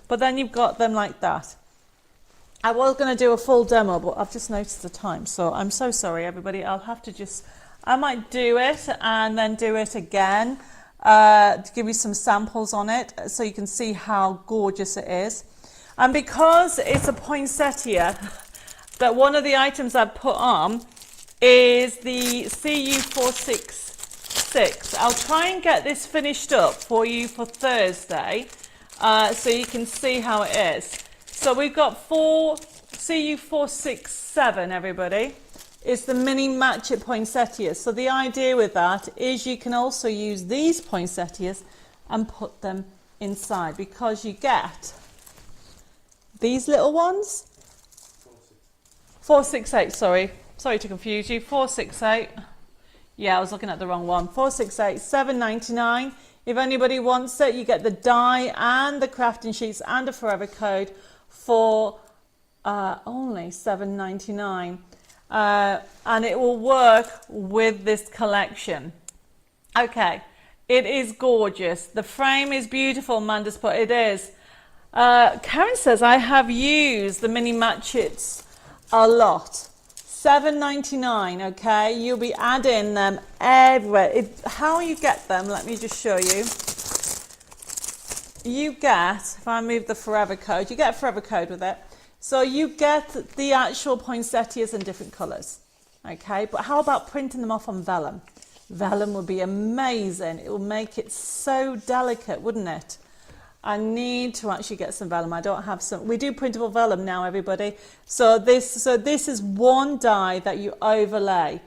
But then you've got them like that. I was going to do a full demo, but I've just noticed the time. So I'm so sorry, everybody. I'll have to just, I might do it and then do it again to give you some samples on it so you can see how gorgeous it is. And because it's a poinsettia, that one of the items I've put on is the CU466. I'll try and get this finished up for you for Thursday so you can see how it is. So we've got CU467, everybody. It's the mini matchet poinsettias. So the idea with that is you can also use these poinsettias and put them inside because you get these little ones. 468, sorry to confuse you. 468. Yeah, I was looking at the wrong one. 468, $7.99. If anybody wants it, you get the die and the crafting sheets and a forever code for only $7.99. And it will work with this collection. Okay, it is gorgeous. The frame is beautiful, Amanda's put. It is. Karen says, I have used the mini matchets a lot. $7.99, okay? You'll be adding them everywhere. How you get them, let me just show you. You get, if I move the forever code, you get a forever code with it. So you get the actual poinsettias in different colours, okay? But how about printing them off on vellum? Vellum would be amazing. It will make it so delicate, wouldn't it? I need to actually get some vellum. I don't have some. We do printable vellum now, everybody. So this is one die that you overlay.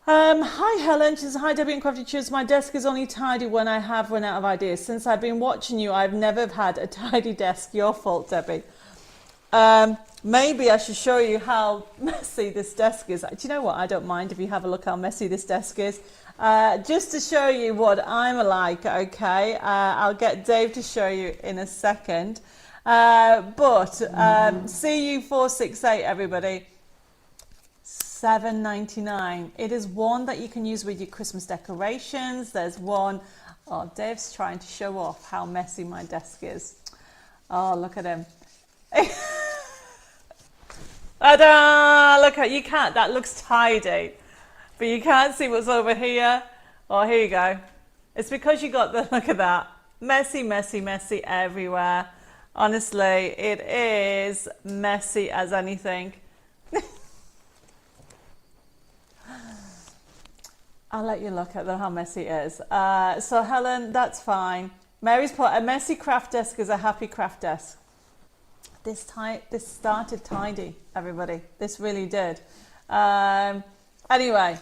Hi Helen, she says, hi Debbie and Crafty Cheers. My desk is only tidy when I have run out of ideas. Since I've been watching you, I've never had a tidy desk. Your fault, Debbie. maybe I should show you how messy this desk is. Do you know what? I don't mind if you have a look how messy this desk is. Just to show you what I'm like, okay? I'll get Dave to show you in a second. But CU468, everybody, $7.99. It is one that you can use with your Christmas decorations. There's one. Oh, Dave's trying to show off how messy my desk is. Oh, look at him. Ta-da! Look at you can't. That looks tidy, but you can't see what's over here. Oh, here you go. It's because you got the look at that messy, messy, messy everywhere. Honestly, it is messy as anything. I'll let you look at how messy it is. So Helen, that's fine. Mary's put a messy craft desk is a happy craft desk. This started tidy, everybody. This really did. Anyway,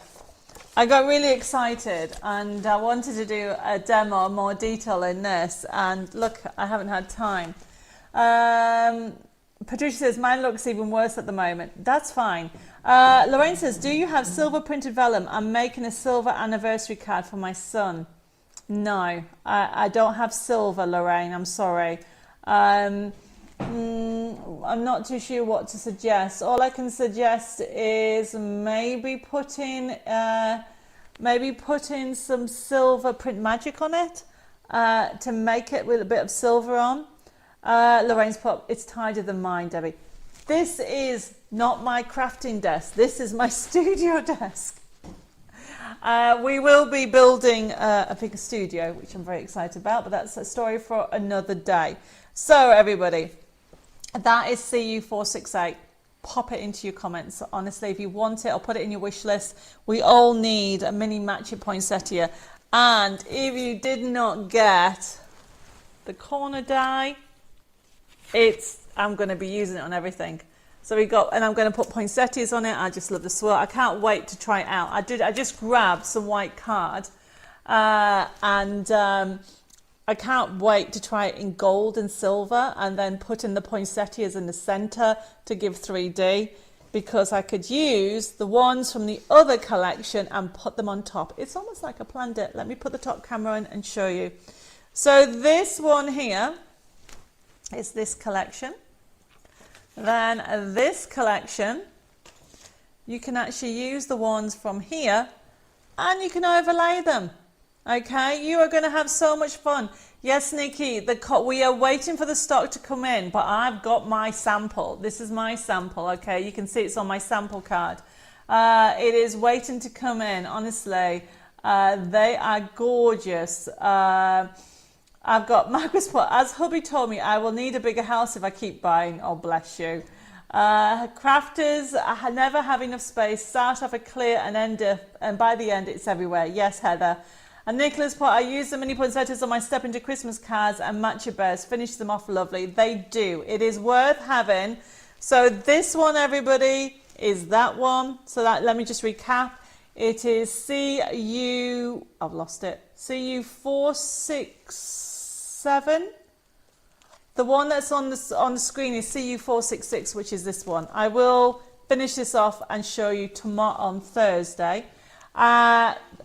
I got really excited and I wanted to do a demo, more detail in this. And look, I haven't had time. Patricia says, mine looks even worse at the moment. That's fine. Lorraine says, do you have silver printed vellum? I'm making a silver anniversary card for my son. No, I don't have silver, Lorraine. I'm sorry. I'm not too sure what to suggest. All I can suggest is maybe putting some silver print magic on it to make it with a bit of silver on. Lorraine's put, it's tidier than mine, Debbie. This is not my crafting desk. This is my studio desk. We will be building a bigger studio, which I'm very excited about, but that's a story for another day. So everybody, that is CU468. Pop it into your comments. Honestly, if you want it, or put it in your wish list. We all need a mini matching poinsettia. And if you did not get the corner die, I'm going to be using it on everything. So and I'm going to put poinsettias on it. I just love the swirl. I can't wait to try it out. I just grabbed some white card, and I can't wait to try it in gold and silver, and then put in the poinsettias in the center to give 3D, because I could use the ones from the other collection and put them on top. It's almost like I planned it. Let me put the top camera in and show you. So this one here is this collection. Then this collection, you can actually use the ones from here and you can overlay them. Okay, you are going to have so much fun. Yes, Nikki, we are waiting for the stock to come in, but I've got my sample. This is my sample, okay? You can see it's on my sample card. It is waiting to come in, honestly. They are gorgeous. I've got Marcus put, as hubby told me, I will need a bigger house if I keep buying. Oh, bless you. Crafters never have enough space. Start off a clear and by the end it's everywhere. Yes, Heather. And Nicholas put, I use the mini poinsettias on my Step Into Christmas cards and matcha bears. Finish them off lovely. They do. It is worth having. So this one, everybody, is that one. So let me just recap. It is I've lost it. CU467. The one that's on the screen is CU466, which is this one. I will finish this off and show you tomorrow on Thursday.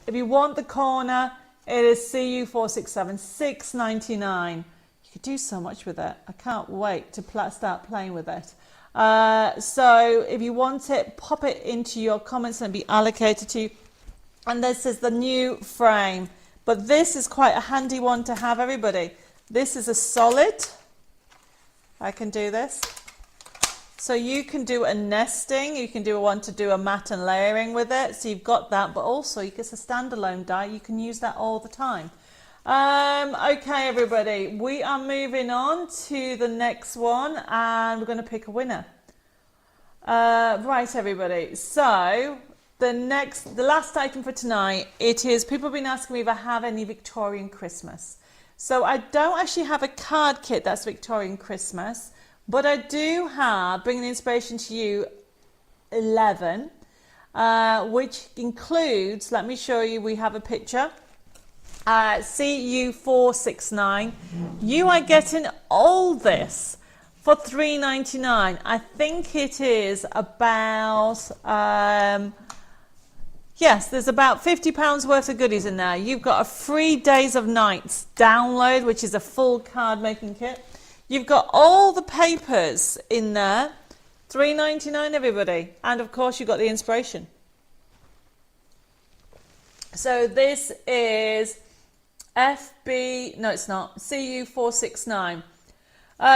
If you want the corner, it is CU467, $6.99. You could do so much with it. I can't wait to start playing with it. So if you want it, pop it into your comments and be allocated to you. And this is the new frame. But this is quite a handy one to have, everybody. This is a solid. I can do this. So you can do a nesting. You can do one to do a mat and layering with it. So you've got that, but also it's a standalone die. You can use that all the time. Okay, everybody, we are moving on to the next one and we're going to pick a winner. Right, everybody. So the last item for tonight, it is, people have been asking me if I have any Victorian Christmas. So I don't actually have a card kit that's Victorian Christmas, but I do have, bringing inspiration to you, 11, which includes, let me show you, we have a picture, CU469. You are getting all this for $3.99. I think it is about, yes, there's about £50 worth of goodies in there. You've got a free Days of Nights download, which is a full card making kit. You've got all the papers in there, $3.99 everybody. And of course you've got the inspiration. So this is FB, no it's not, CU469.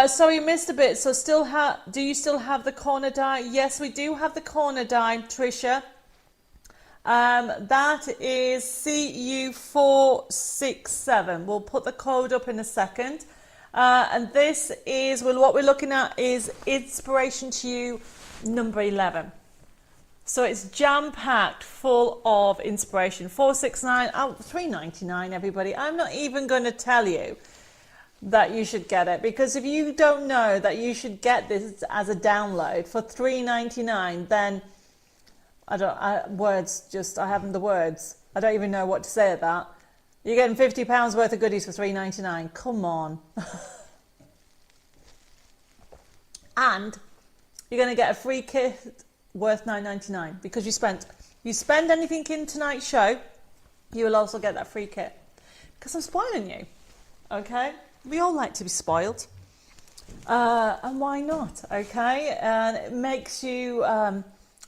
So you missed a bit, so do you still have the corner die? Yes, we do have the corner die, Tricia. That is CU467. We'll put the code up in a second. And this is, well, what we're looking at is Inspiration to You number 11. So it's jam-packed full of inspiration. 469, oh, $3.99 everybody. I'm not even going to tell you that you should get it, because if you don't know that you should get this as a download for $3.99, then I haven't the words. I don't even know what to say at that. You're getting £50 worth of goodies for $3.99. Come on. And you're going to get a free kit worth $9.99 because you spend anything in tonight's show, you will also get that free kit. Because I'm spoiling you. Okay? We all like to be spoiled. And why not? Okay? And it makes you,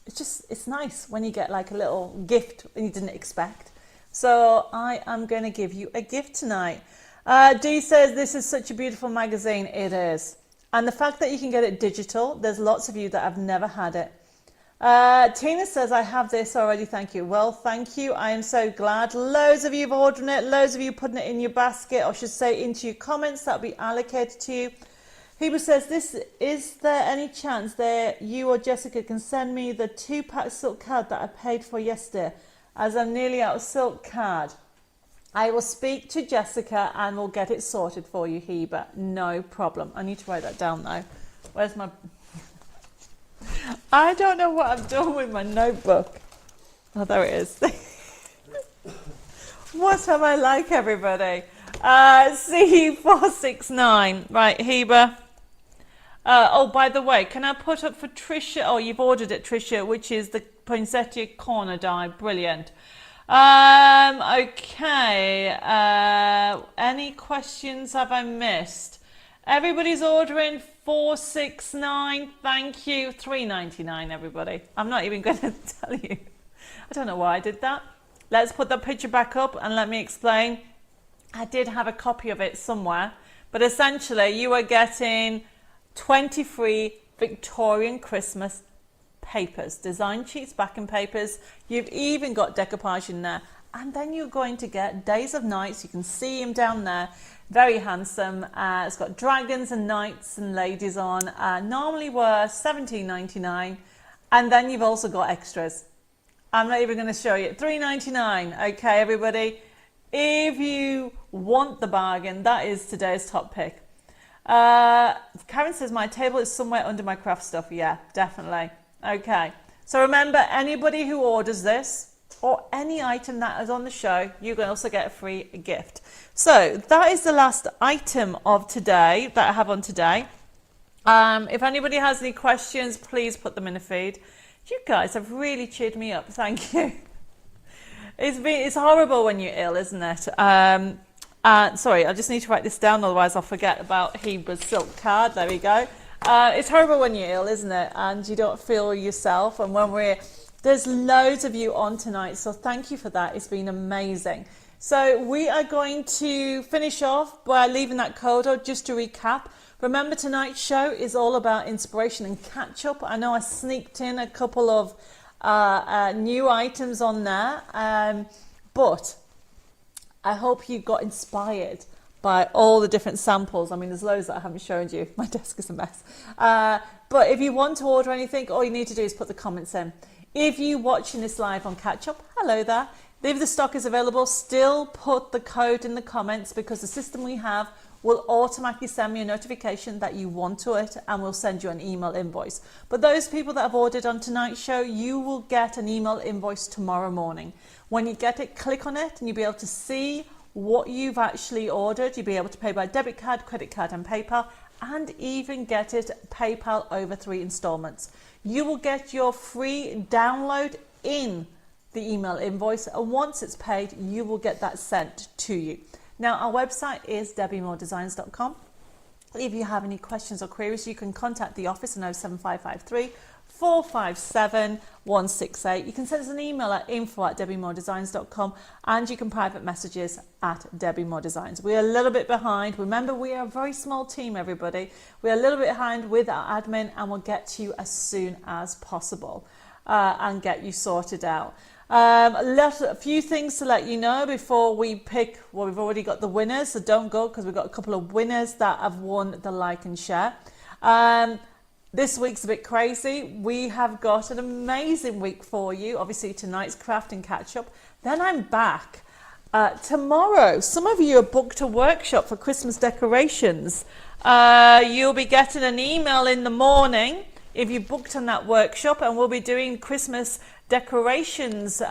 it's nice when you get like a little gift and you didn't expect. So I am going to give you a gift tonight. Dee says, this is such a beautiful magazine. It is. And the fact that you can get it digital, there's lots of you that have never had it. Tina says, I have this already, thank you. Well, thank you. I am so glad. Loads of you have ordered it. Loads of you putting it in your basket, or I should say into your comments. That'll be allocated to you. Heber says, is there any chance that you or Jessica can send me the 2-pack silk card that I paid for yesterday, as I'm nearly out of silk card? I will speak to Jessica and we'll get it sorted for you, Heber. No problem. I need to write that down though. Where's my... I don't know what I've done with my notebook. Oh, there it is. What am I like, everybody? CU469. Right, Heber. Oh, by the way, can I put up for Tricia? Oh, you've ordered it, Tricia, which is the Poinsettia corner die. Brilliant. Okay. Any questions have I missed? Everybody's ordering 469. Thank you. $3.99, everybody. I'm not even going to tell you. I don't know why I did that. Let's put that picture back up and let me explain. I did have a copy of it somewhere, but essentially you are getting 23 Victorian Christmas papers, design sheets, backing papers. You've even got decoupage in there. And then you're going to get Days of Nights. You can see him down there. Very handsome. It's got dragons and knights and ladies on. Normally were $17.99. And then you've also got extras. I'm not even going to show you. $3.99. Okay, everybody. If you want the bargain, that is today's top pick. Karen says, my table is somewhere under my craft stuff. Yeah, definitely. Okay. So remember, anybody who orders this, or any item that is on the show, you can also get a free gift. So that is the last item of today that I have on today. If anybody has any questions, please put them in the feed. You guys have really cheered me up. Thank you. It's horrible when you're ill, isn't it? Sorry, I just need to write this down, otherwise I'll forget about Heber's silk card. There we go. It's horrible when you're ill, isn't it? And you don't feel yourself. And when there's loads of you on tonight, so thank you for that. It's been amazing. So we are going to finish off by leaving that code out. Just to recap, remember tonight's show is all about inspiration and catch up. I know I sneaked in a couple of new items on there, but I hope you got inspired by all the different samples. I mean, there's loads that I haven't shown you. My desk is a mess. But if you want to order anything, all you need to do is put the comments in. If you're watching this live on Catch Up, hello there. If the stock is available, still put the code in the comments, because the system we have will automatically send me a notification that you want it, and we'll send you an email invoice. But those people that have ordered on tonight's show, you will get an email invoice tomorrow morning. When you get it, click on it and you'll be able to see what you've actually ordered. You'll be able to pay by debit card, credit card and PayPal, and even get it PayPal over 3 installments. You will get your free download in the email invoice, and once it's paid, you will get that sent to you. Now, our website is debbimoredesigns.com. If you have any questions or queries, you can contact the office on 07553 457 168. You can send us an email at info@debbimoredesigns.com, and you can private messages at Debbi More Designs. We're a little bit behind. Remember, we are a very small team, everybody. We're a little bit behind with our admin, and we'll get to you as soon as possible and get you sorted out. A few things to let you know before we pick. Well, we've already got the winners, so don't go, because we've got a couple of winners that have won the like and share. This week's a bit crazy. We have got an amazing week for you. Obviously, tonight's craft and catch up. Then I'm back tomorrow. Some of you have booked a workshop for Christmas decorations. You'll be getting an email in the morning if you booked on that workshop, and we'll be doing Christmas decorations,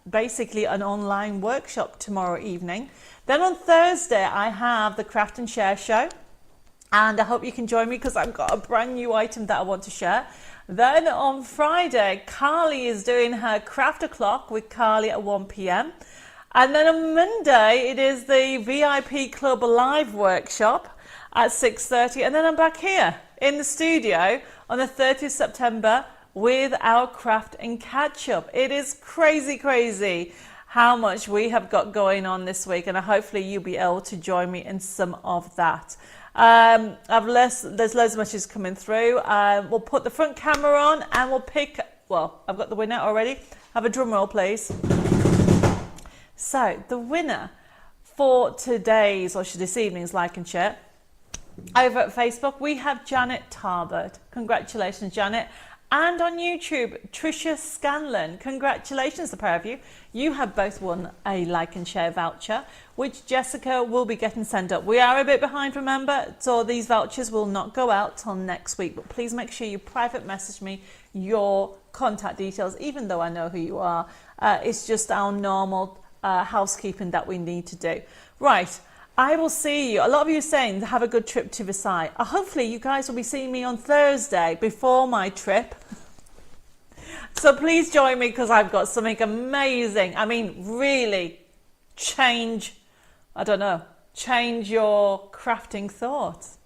basically an online workshop tomorrow evening. Then on Thursday, I have the Craft and Share show, and I hope you can join me because I've got a brand new item that I want to share. Then on Friday, Carly is doing her Craft O'Clock with Carly at 1 p.m. And then on Monday, it is the VIP Club Live workshop at 6:30. And then I'm back here in the studio on the 30th September with our craft and catch up. It is crazy how much we have got going on this week, and hopefully you'll be able to join me in some of that. There's loads of messages coming through. We'll put the front camera on and we'll pick, well, I've got the winner already. Have a drum roll, please. So the winner for today's, or this evening's like and share, over at Facebook, we have Janet Tarbert. Congratulations, Janet. And on YouTube, Tricia Scanlon. Congratulations, the pair of you. You have both won a like and share voucher, which Jessica will be getting sent up. We are a bit behind, remember, so these vouchers will not go out till next week. But please make sure you private message me your contact details, even though I know who you are. It's just our normal housekeeping that we need to do. Right. I will see you. A lot of you are saying have a good trip to Versailles. Hopefully you guys will be seeing me on Thursday before my trip. So please join me because I've got something amazing. I mean, really change your crafting thoughts.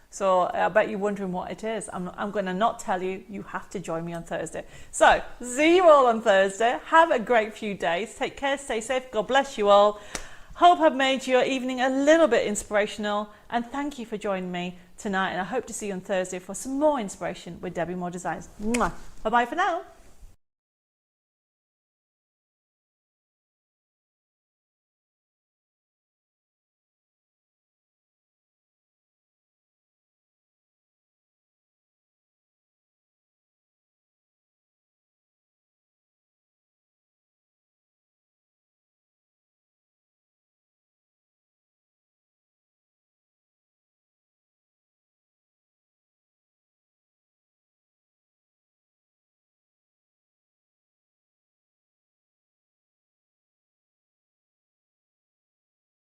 So I bet you're wondering what it is. I'm going to not tell you. You have to join me on Thursday. So see you all on Thursday. Have a great few days. Take care. Stay safe. God bless you all. Hope I've made your evening a little bit inspirational, and thank you for joining me tonight, and I hope to see you on Thursday for some more inspiration with Debbi More Designs. Mwah. Bye bye for now.